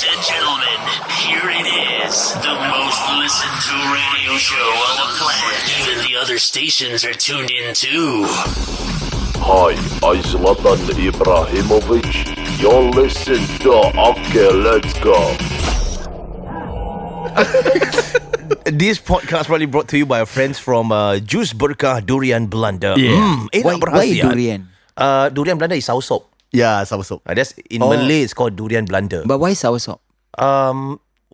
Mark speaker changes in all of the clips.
Speaker 1: Ladies and gentlemen, here it is. The most listened to radio show on the planet. Even the other stations are tuned in too.
Speaker 2: Hi, I'm Zlatan Ibrahimovic. You're listening to OKLETSGO.
Speaker 3: This podcast probably brought to you by our friends from Jus Berkah Durian Belanda.
Speaker 4: Why durian?
Speaker 3: Durian Belanda is soursop.
Speaker 5: Yeah, soursop.
Speaker 3: That's in Malay. It's called Durian Belanda.
Speaker 4: But why soursop?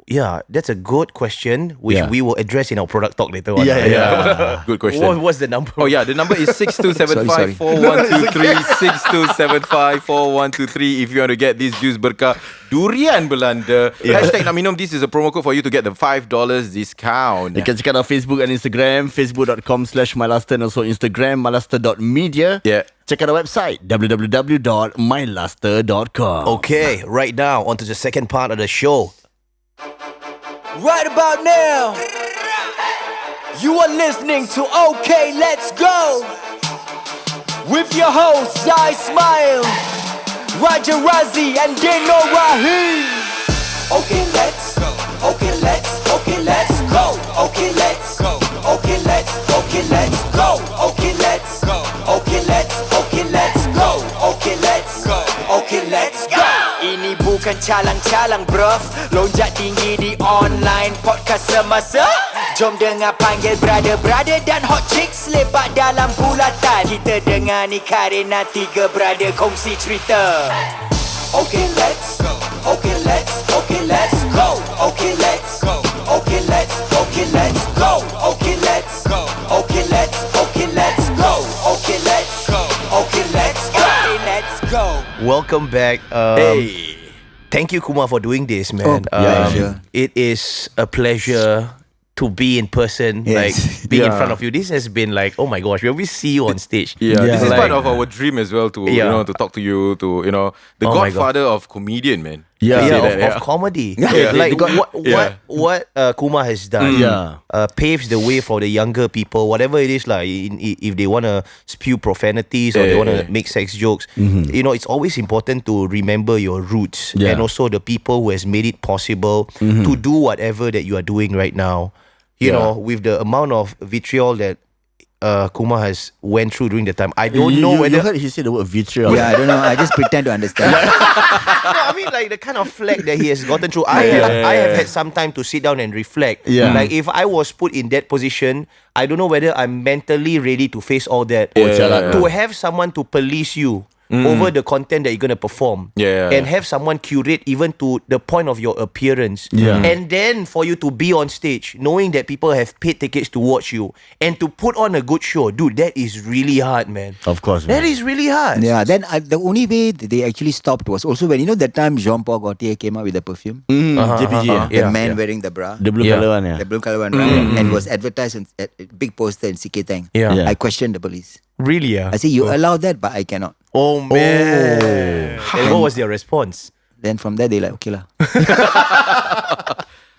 Speaker 3: Yeah, that's a good question, which we will address in our product talk later on.
Speaker 5: Yeah.
Speaker 6: Good question.
Speaker 3: What's the number?
Speaker 6: Oh yeah, the number is 6275 4123 6275 4123. If you want to get this Jus Berkah Durian Belanda, hashtag nak minum. This is a promo code for you to get the $5 discount.
Speaker 5: You can check out our Facebook and Instagram, facebook.com/mylaster, and also Instagram, mylaster.media.
Speaker 6: Yeah.
Speaker 5: Check out our website, www.mylaster.com.
Speaker 3: Okay, right now, onto the second part of the show.
Speaker 7: Right about now, you are listening to OK Let's Go with your hosts Zai Smile, Raja Razi and Dino Rahim. Okay, let's go. Okay, let's go. Okay, let's go. Okay, let's go. Okay, let's go. Okay, let's go. Okay, let's go. Okay, let's go. Okay, let's go. Okay, let's go. Ini bukan calang-calang bruv, lonjak tinggi di online podcast semasa. Jom dengar panggil brother-brother dan hot chicks lepak dalam bulatan. Kita dengar ni Karina, tiga brother kongsi cerita. Okay, let's go. Okay, let's go. Okay, let's go. Okay, let's go. Okay, let's go. Okay, let's go. Okay, let's go. Okay, let's go. Okay, let's go. Okay, let's go. Okay, let's go. Okay, let's go.
Speaker 3: Welcome back. Thank you, Kumar, for doing this, man.
Speaker 4: Sure.
Speaker 3: It is a pleasure to be in person,
Speaker 4: Yes.
Speaker 3: like being in front of you. This has been like, oh my gosh, we always see you on stage.
Speaker 6: This is
Speaker 3: Like-
Speaker 6: part of our dream as well to to talk to you, to the
Speaker 3: Oh my God.
Speaker 6: godfather of comedian, man.
Speaker 3: Of comedy. Like what Kumar has done paves the way for the younger people, whatever it is, like if they want to spew profanities or they want to make sex jokes, it's always important to remember your roots and also the people who has made it possible to do whatever that you are doing right now. You know, with the amount of vitriol that Kumar has went through during the time, I don't know whether
Speaker 5: You heard he said the word vitriol.
Speaker 4: Yeah, I don't know. I just pretend to understand.
Speaker 3: No, I mean like the kind of flack that he has gotten through. I have had some time to sit down and reflect.
Speaker 5: Yeah.
Speaker 3: Like if I was put in that position, I don't know whether I'm mentally ready to face all that. To have someone to police you over the content that you're going to perform. And have someone curate even to the point of your appearance. And then for you to be on stage, knowing that people have paid tickets to watch you and to put on a good show. Dude, that is really hard, man.
Speaker 5: Of course,
Speaker 3: That
Speaker 5: man.
Speaker 3: is really hard.
Speaker 4: Yeah, then the only way they actually stopped was also when, that time Jean-Paul Gaultier came out with the perfume.
Speaker 5: JPG.
Speaker 4: The man wearing the bra.
Speaker 5: The blue color one,
Speaker 4: The blue color one, right? And it was advertised on a big poster in CK Tang.
Speaker 3: Yeah.
Speaker 4: I questioned the police.
Speaker 3: Really?
Speaker 4: I said, you allow that, but I cannot.
Speaker 3: Oh man. And what was their response?
Speaker 4: Then from there, they like, okay lah.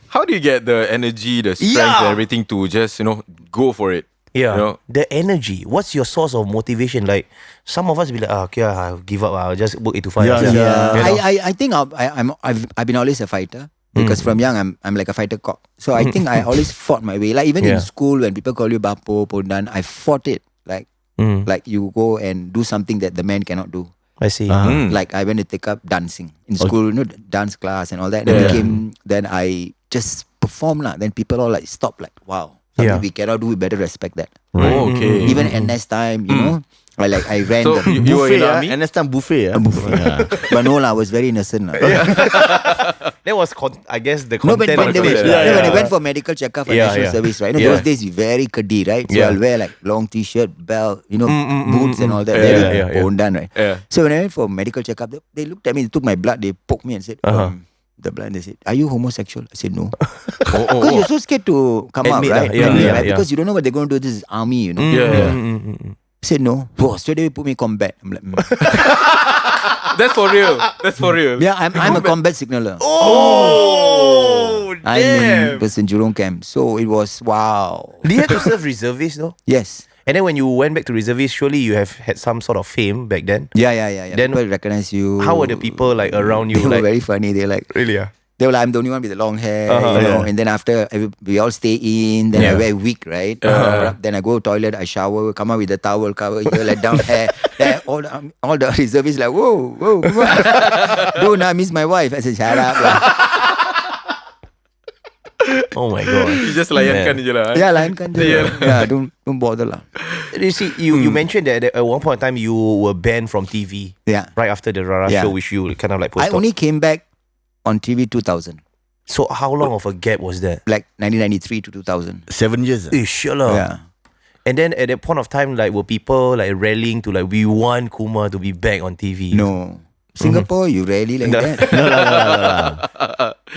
Speaker 6: How do you get the energy, the strength, and everything to just go for it?
Speaker 3: Yeah, the energy. What's your source of motivation? Like some of us be like, okay, I'll give up. I'll just work 8 to 5.
Speaker 4: I think I've been always a fighter. Because from young I'm like a fighter cock. So I think I always fought my way. Like even in school when people call you Bapo, Pondan, I fought it. Like you go and do something that the man cannot do.
Speaker 3: I see.
Speaker 4: Like I went to take up dancing in school, dance class and all that. Then I just perform lah. Then people all like stop, like wow, something we cannot do. We better respect that.
Speaker 6: Oh, okay.
Speaker 4: Even NS time, I ran
Speaker 6: So
Speaker 4: the
Speaker 6: you were in the
Speaker 5: Buffet,
Speaker 6: army?
Speaker 5: and next time buffet.
Speaker 4: but no lah, I was very innocent lah.
Speaker 3: That was, I guess, the
Speaker 4: No,
Speaker 3: content.
Speaker 4: when I went for medical checkup for national service, right? Those days very kedi, right? So I'll wear like long t-shirt, belt, boots and all that. Very bondan, right? So when I went for medical checkup, they looked at me, they took my blood, they poked me and said, the blood, they said, are you homosexual? I said, no. Because you're so scared to come out, right? Right? Because you don't know what they're going to do. This is army, I said no. Bro, straight away put me in combat. I'm like,
Speaker 6: That's for real. That's for real.
Speaker 4: Yeah, I'm a combat signaller.
Speaker 3: Oh,
Speaker 4: I'm
Speaker 3: damn.
Speaker 4: in Jurong camp. So it was wow.
Speaker 3: Did you have to serve reservist though?
Speaker 4: Yes.
Speaker 3: And then when you went back to reservist, surely you have had some sort of fame back then.
Speaker 4: Yeah.
Speaker 3: Then
Speaker 4: people recognize you.
Speaker 3: How were the people like around you?
Speaker 4: They were
Speaker 3: like,
Speaker 4: very funny. They're like,
Speaker 3: really?
Speaker 4: They were like, I'm the only one with the long hair, you know. And then after we all stay in, then I wear wig, right? Then I go toilet, I shower, come out with the towel, cover here, let down hair. Then all the reservists like, whoa, don't I miss my wife? I said, shut up lah.
Speaker 3: Oh my god.
Speaker 6: You just layankan je lah.
Speaker 4: Yeah, layankan je. Yeah, don't bother lah.
Speaker 3: You see, you mentioned that at one point in time you were banned from TV.
Speaker 4: Yeah.
Speaker 3: Right after the Rara show, which you kind of like
Speaker 4: I only came back on TV 2000.
Speaker 3: So how long of a gap was that?
Speaker 4: Like 1993 to 2000.
Speaker 5: 7 years.
Speaker 3: Sure lah.
Speaker 4: Yeah.
Speaker 3: And then at that point of time, like, were people like rallying to like, we want Kumar to be back on TV?
Speaker 4: No. Singapore, you rarely like that. No.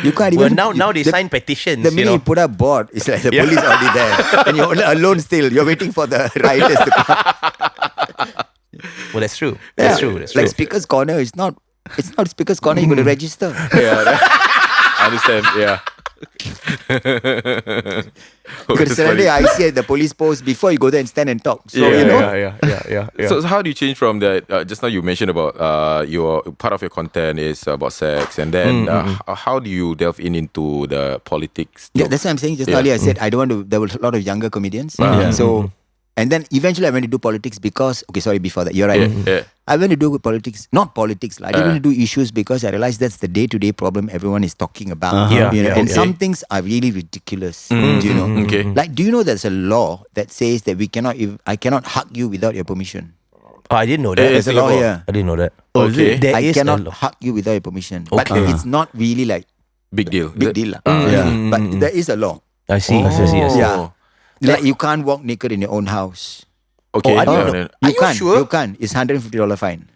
Speaker 4: You can't
Speaker 3: Well,
Speaker 4: even.
Speaker 3: now they sign petitions.
Speaker 4: The minute you put up board, it's like the police already there, and you're alone still. You're waiting for the rioters to come.
Speaker 3: Well, that's true. That's true. That's
Speaker 4: Like
Speaker 3: true.
Speaker 4: Speaker's Corner, it's not Speaker's Corner. You got to register.
Speaker 6: I understand. Yeah.
Speaker 4: Because suddenly I see at the police post before you go there and stand and talk. So you know.
Speaker 3: Yeah.
Speaker 6: So how do you change from that? Just now you mentioned about your part of your content is about sex, and then how do you delve into the politics?
Speaker 4: Yeah, that's what I'm saying. Just earlier I said I don't want to. There were a lot of younger comedians. So, and then eventually I went to do politics because before that you're right. I went to do with politics, not politics. I didn't do issues because I realized that's the day-to-day problem everyone is talking about. And some things are really ridiculous. Do you know?
Speaker 6: Okay.
Speaker 4: Like, do you know there's a law that says that I cannot hug you without your permission?
Speaker 3: Oh, I didn't know that.
Speaker 4: There's a law here.
Speaker 3: I didn't know that.
Speaker 6: Okay.
Speaker 3: There
Speaker 4: I
Speaker 3: is a
Speaker 4: cannot
Speaker 3: law.
Speaker 4: hug you without your permission. But
Speaker 3: Okay.
Speaker 4: it's not really like
Speaker 6: Big deal.
Speaker 4: big deal. But there is a law.
Speaker 3: I see. I see.
Speaker 4: Yeah. Like you can't walk naked in your own house.
Speaker 6: Okay.
Speaker 3: Oh, I don't know. Are you
Speaker 4: can't.
Speaker 3: sure?
Speaker 4: You can't. It's $150 fine.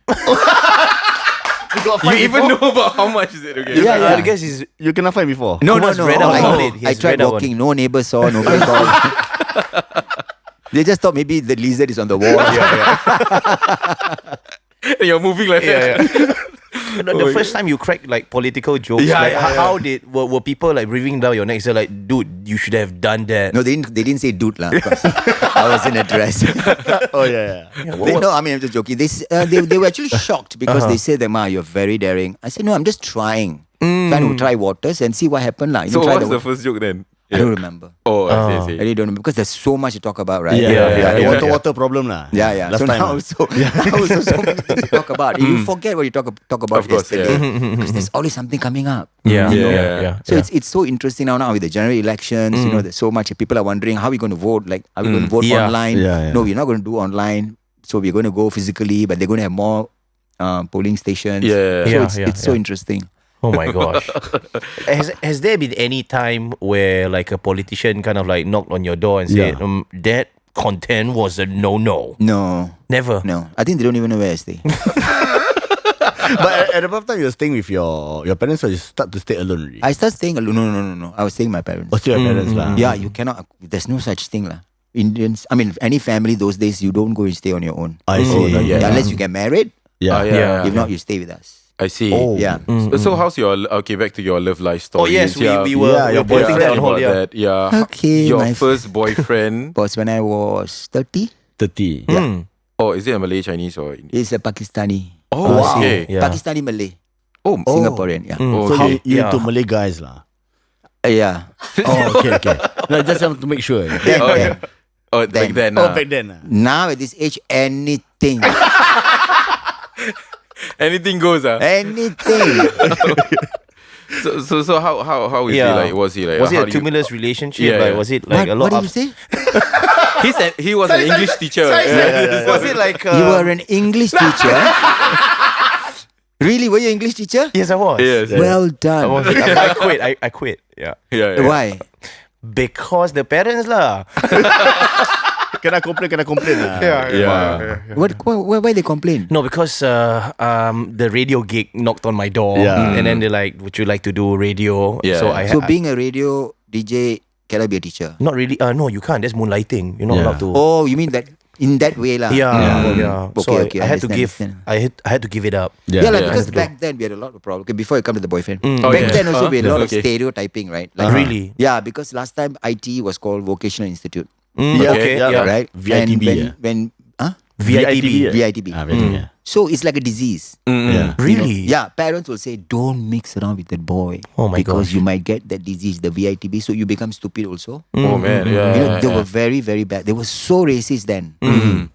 Speaker 6: You even know about how much is it? Okay.
Speaker 4: Yeah.
Speaker 3: I guess is
Speaker 5: You cannot find before.
Speaker 4: No.
Speaker 3: Kumar's read up on it. He
Speaker 4: I
Speaker 3: has
Speaker 4: tried
Speaker 3: read up on
Speaker 4: walking. No neighbors saw. Nobody saw. They just thought maybe the lizard is on the wall.
Speaker 6: You're moving like that.
Speaker 3: the first time you cracked like political jokes, how were people like breathing down your neck? So like, dude, you should have done that.
Speaker 4: No, they didn't say dude lah. I was in a dress.
Speaker 5: Oh yeah.
Speaker 4: I'm just joking. They were actually shocked because they said that, Ma, you're very daring. I said, no, I'm just trying to try waters and see what happened lah.
Speaker 6: So what's the first joke then?
Speaker 4: I don't remember.
Speaker 6: Oh, I see.
Speaker 4: I really don't remember because there's so much to talk about, right?
Speaker 5: The water problem lah.
Speaker 4: Yeah.
Speaker 5: Last
Speaker 4: So
Speaker 5: time.
Speaker 4: now also so many things to talk about. You forget what you talk about
Speaker 6: Of course,
Speaker 4: yesterday because there's always something coming up.
Speaker 3: Yeah.
Speaker 4: So it's so interesting now with the general elections. You know, there's so much. People are wondering how are we going to vote. Like, are we going to vote online?
Speaker 5: Yeah.
Speaker 4: No, we're not going to do online. So we're going to go physically, but they're going to have more polling stations.
Speaker 6: Yeah.
Speaker 4: So it's so interesting.
Speaker 3: Oh my gosh. Has there been any time where like a politician kind of like knocked on your door and said, that content was a no?
Speaker 4: No.
Speaker 3: Never.
Speaker 4: No. I think they don't even know where I stay.
Speaker 5: But at the time you were staying with your parents, or you start to stay alone already?
Speaker 4: I started staying alone. No. I was staying with my parents.
Speaker 5: Or still your parents lah?
Speaker 4: Yeah, you cannot. There's no such thing lah. Indians, any family those days, you don't go and stay on your own.
Speaker 5: I see.
Speaker 4: Unless you get married.
Speaker 5: Yeah.
Speaker 4: If not, you stay with us.
Speaker 6: I see.
Speaker 4: Yeah.
Speaker 6: So how's your back to your love life story?
Speaker 3: Oh yes, we were
Speaker 5: your
Speaker 3: putting that on hold.
Speaker 6: That. Yeah.
Speaker 4: Okay,
Speaker 6: Your
Speaker 4: my
Speaker 6: first boyfriend.
Speaker 4: was when I was 30.
Speaker 5: 30.
Speaker 6: Oh, is it a Malay, Chinese, or?
Speaker 4: He's a Pakistani.
Speaker 6: Oh, wow. Okay.
Speaker 3: Yeah.
Speaker 4: Pakistani Malay.
Speaker 6: Oh,
Speaker 4: Singaporean. Yeah.
Speaker 6: Oh,
Speaker 5: So
Speaker 6: okay.
Speaker 5: you into Malay guys lah?
Speaker 4: Yeah.
Speaker 5: Oh, okay. No, just want to make sure.
Speaker 4: Then.
Speaker 6: Oh, back then.
Speaker 5: Oh, back then.
Speaker 4: Now at this age, anything.
Speaker 6: Anything goes,
Speaker 4: Anything.
Speaker 6: So how is he like? Was he like?
Speaker 3: Was it
Speaker 6: how
Speaker 3: a
Speaker 6: do you-
Speaker 3: tumultuous relationship?
Speaker 6: Yeah,
Speaker 3: Like,
Speaker 6: yeah.
Speaker 3: was it like a lot
Speaker 4: What
Speaker 3: of
Speaker 4: did you say?
Speaker 6: He was an English teacher.
Speaker 3: Was it like
Speaker 4: You were an English teacher? Really? Were you an English teacher?
Speaker 3: Yes, I was.
Speaker 6: Yes.
Speaker 4: Well done.
Speaker 3: I quit. I quit. Yeah.
Speaker 6: Yeah.
Speaker 4: Why?
Speaker 3: Because the parents lah.
Speaker 5: Kena complain lah.
Speaker 6: Yeah.
Speaker 4: Why they complain?
Speaker 3: No, because the radio gig knocked on my door,
Speaker 5: Yeah.
Speaker 3: and then they're like, "Would you like to do radio?"
Speaker 6: Yeah.
Speaker 3: So I
Speaker 4: So being a radio DJ, can I be a teacher?
Speaker 3: not really. No, you can't. That's moonlighting. You're not allowed to.
Speaker 4: Oh, you mean that in that way lah?
Speaker 3: Yeah. So
Speaker 4: Okay,
Speaker 3: I had to
Speaker 4: understand.
Speaker 3: give. I had to give it up.
Speaker 4: Yeah, like,
Speaker 6: Yeah.
Speaker 4: because back then we had a lot of problems. Okay, before I come to the boyfriend,
Speaker 6: Oh,
Speaker 4: back
Speaker 6: yeah.
Speaker 4: then also we had a lot of
Speaker 6: Okay.
Speaker 4: stereotyping, right? Like,
Speaker 3: Really?
Speaker 4: Yeah, because last time IT was called Vocational Institute,
Speaker 3: Okay.
Speaker 5: Yeah.
Speaker 3: Yeah.
Speaker 4: right?
Speaker 5: VITB,
Speaker 4: And when
Speaker 3: VITB.
Speaker 4: VITB.
Speaker 5: VITB.
Speaker 4: So So it's like a disease.
Speaker 5: Yeah.
Speaker 3: Really?
Speaker 4: Yeah, parents will say, don't mix around with that boy.
Speaker 3: Oh my
Speaker 4: because
Speaker 3: gosh.
Speaker 4: you might get that disease, the VITB, so you become stupid also.
Speaker 6: Oh man, yeah.
Speaker 4: You know, they were very, very bad. They were so racist then.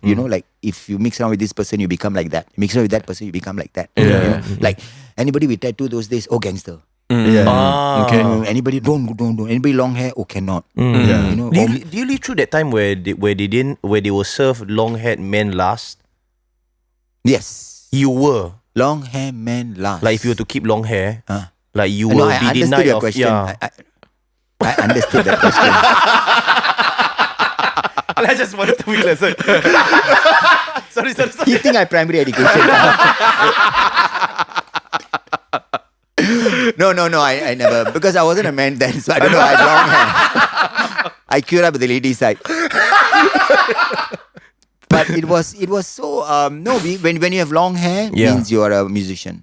Speaker 4: You know, like if you mix around with this person, you become like that. You mix around with that person, you become like that. You know? Like anybody with tattoo those days, gangster.
Speaker 3: Okay.
Speaker 4: Anybody don't. Anybody long hair, cannot.
Speaker 5: Yeah.
Speaker 4: You know,
Speaker 3: Do you live through that time where they were served long haired men last?
Speaker 4: yes.
Speaker 3: You were
Speaker 4: Long hair men last.
Speaker 3: like if you were to keep long hair, like you
Speaker 4: No,
Speaker 3: will
Speaker 4: I
Speaker 3: be
Speaker 4: understood
Speaker 3: denied
Speaker 4: your
Speaker 3: of
Speaker 4: question.
Speaker 3: yeah.
Speaker 4: I understood that question.
Speaker 3: I just wanted to be lesson. sorry.
Speaker 4: You think I primary education? No, I never. Because I wasn't a man then, so I don't know. I had long hair. I queued up with the ladies' side. But it was so when you have long hair means you are a musician.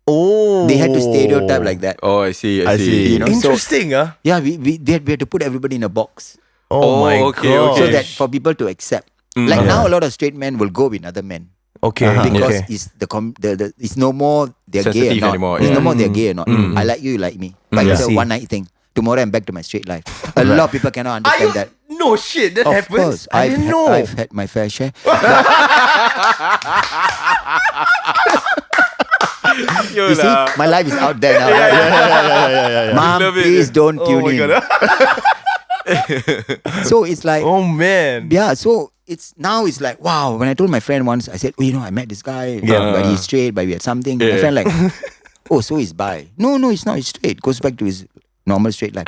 Speaker 3: Oh,
Speaker 4: They had to stereotype like that.
Speaker 6: Oh, I see.
Speaker 4: You know, so
Speaker 3: interesting,
Speaker 4: yeah, we had to put everybody in a box
Speaker 3: Oh my
Speaker 6: okay,
Speaker 3: god.
Speaker 4: so that for people to accept. Like now, a lot of straight men will go with other men.
Speaker 3: Okay.
Speaker 4: Because
Speaker 3: Okay.
Speaker 4: it's no more they're gay or
Speaker 6: Sensitive
Speaker 4: not.
Speaker 6: anymore,
Speaker 4: It's
Speaker 6: yeah.
Speaker 4: no more they're gay or not. I like you like me. But it's a
Speaker 3: See.
Speaker 4: one night thing. Tomorrow I'm back to my straight life. A lot of people cannot understand that.
Speaker 3: No shit, that
Speaker 4: Of
Speaker 3: happens.
Speaker 4: course,
Speaker 3: I didn't know.
Speaker 4: I've had my fair share. You see, my life is out there now. Mom,
Speaker 6: Love it.
Speaker 4: please don't tune in. So it's like,
Speaker 3: Oh man.
Speaker 4: yeah, so it's like, wow. When I told my friend once, I said, I met this guy, but he's straight, but we had something. My friend like, so he's bi. No, it's not. He's straight. Goes back to his normal straight life.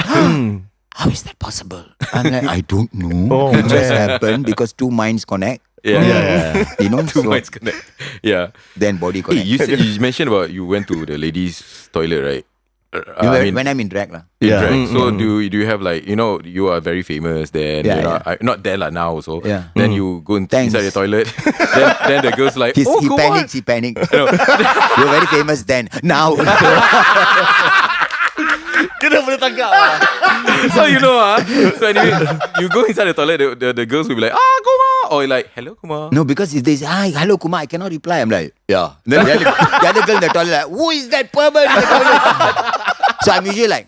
Speaker 4: How is that possible? I'm like, I don't know. It just happened because two minds connect.
Speaker 6: Yeah.
Speaker 4: You know,
Speaker 6: Two
Speaker 4: so
Speaker 6: minds connect. Yeah.
Speaker 4: then body
Speaker 6: Hey,
Speaker 4: connect.
Speaker 6: you mentioned about you went to the ladies' toilet, right? I mean,
Speaker 4: when I'm in drag, lah.
Speaker 6: in
Speaker 5: Yeah.
Speaker 6: drag. So do you have like, you are very famous then,
Speaker 4: Yeah,
Speaker 6: you know, not there lah now also.
Speaker 4: Yeah.
Speaker 6: Then you go
Speaker 4: Thanks.
Speaker 6: inside the toilet. then the girl's like,
Speaker 4: He
Speaker 6: Kumar.
Speaker 4: panics. You're very famous then. Now.
Speaker 6: So so anyway, you go inside the toilet, the girls will be like, Kumar, or like, hello Kumar.
Speaker 4: No, because if they say, hi, hello Kumar, I cannot reply. I'm like, yeah. Then the other girl in the toilet like, who is that pervert in the toilet? So I'm usually like,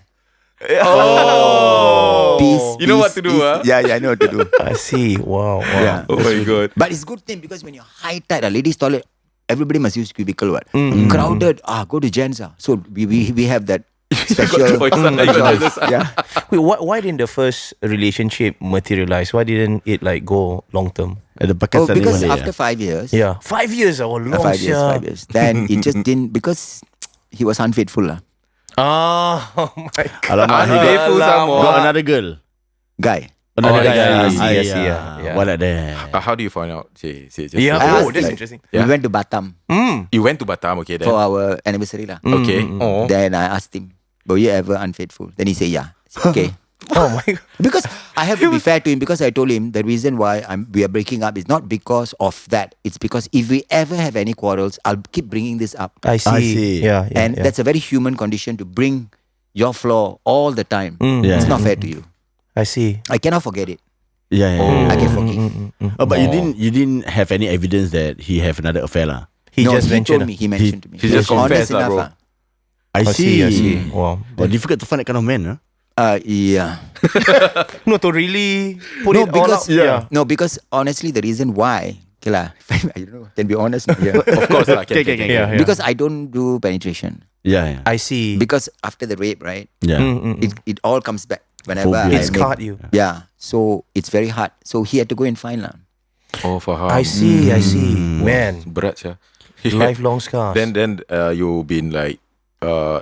Speaker 4: peace.
Speaker 6: You know what to do,
Speaker 4: peace. Yeah, I know what to do.
Speaker 3: I see. Wow.
Speaker 4: Yeah.
Speaker 6: Oh my god.
Speaker 4: But it's good thing because when you're high tide, a ladies' toilet, everybody must use cubicle. What? Crowded. Go to gents. So we have that special
Speaker 6: choice, you got
Speaker 4: choice.
Speaker 6: choice.
Speaker 4: Yeah.
Speaker 3: Wait, why didn't the first relationship materialize? Why didn't it like go long term?
Speaker 5: At the Pakistan
Speaker 4: Because after 5 years,
Speaker 3: Yeah, 5 years. Oh, long.
Speaker 4: 5 years, 5 years, then it just didn't because he was unfaithful.
Speaker 3: Oh my god.
Speaker 5: Alamak, he
Speaker 6: Unfaithful some more.
Speaker 5: got another girl.
Speaker 4: Guy.
Speaker 5: Another
Speaker 3: I
Speaker 5: guy.
Speaker 3: see, I see, yeah.
Speaker 5: What are they?
Speaker 6: How do you find out? Say, just
Speaker 3: Yeah.
Speaker 4: I
Speaker 3: Oh,
Speaker 4: asked,
Speaker 3: that's
Speaker 4: like,
Speaker 3: interesting.
Speaker 6: Yeah.
Speaker 4: We went to Batam
Speaker 6: You went to Batam, okay then.
Speaker 4: for our anniversary.
Speaker 6: Okay. Oh.
Speaker 4: Then I asked him, were you ever unfaithful? Then he said, yeah. I said, okay.
Speaker 3: Oh my god.
Speaker 4: Because I have to be fair to him because I told him the reason why we are breaking up is not because of that. It's because if we ever have any quarrels, I'll keep bringing this up.
Speaker 3: I see. Yeah.
Speaker 4: And that's a very human condition to bring your flaw all the time.
Speaker 5: Yeah.
Speaker 4: It's not fair to you.
Speaker 3: I see.
Speaker 4: I cannot forget it.
Speaker 5: Yeah.
Speaker 4: I can forgive.
Speaker 5: But you didn't have any evidence that he have another affair lah.
Speaker 3: He just
Speaker 4: he
Speaker 3: mentioned.
Speaker 4: told me. He mentioned to me.
Speaker 6: he just
Speaker 4: was honest
Speaker 6: confessed lah,
Speaker 4: enough,
Speaker 6: bro.
Speaker 5: I see.
Speaker 3: I see. Wow.
Speaker 5: Well, difficult to find that kind of man, huh?
Speaker 4: Yeah.
Speaker 3: No, to really put
Speaker 4: No,
Speaker 3: it all
Speaker 4: because
Speaker 3: out. Yeah.
Speaker 4: no, because honestly, the reason why, okay lah, I don't know. Can be honest. Yeah.
Speaker 6: Of course lah.
Speaker 5: Okay.
Speaker 3: Yeah.
Speaker 4: Because I don't do penetration.
Speaker 5: Yeah.
Speaker 3: I see.
Speaker 4: Because after the rape, right,
Speaker 5: Yeah.
Speaker 4: it all comes back whenever
Speaker 5: Phobia.
Speaker 3: It's caught you.
Speaker 4: Yeah. So it's very hard. So he had to go and find lah.
Speaker 6: Oh, faham.
Speaker 3: I see. I see. Man,
Speaker 6: Berat sia.
Speaker 3: lifelong scars.
Speaker 6: Then you've been like,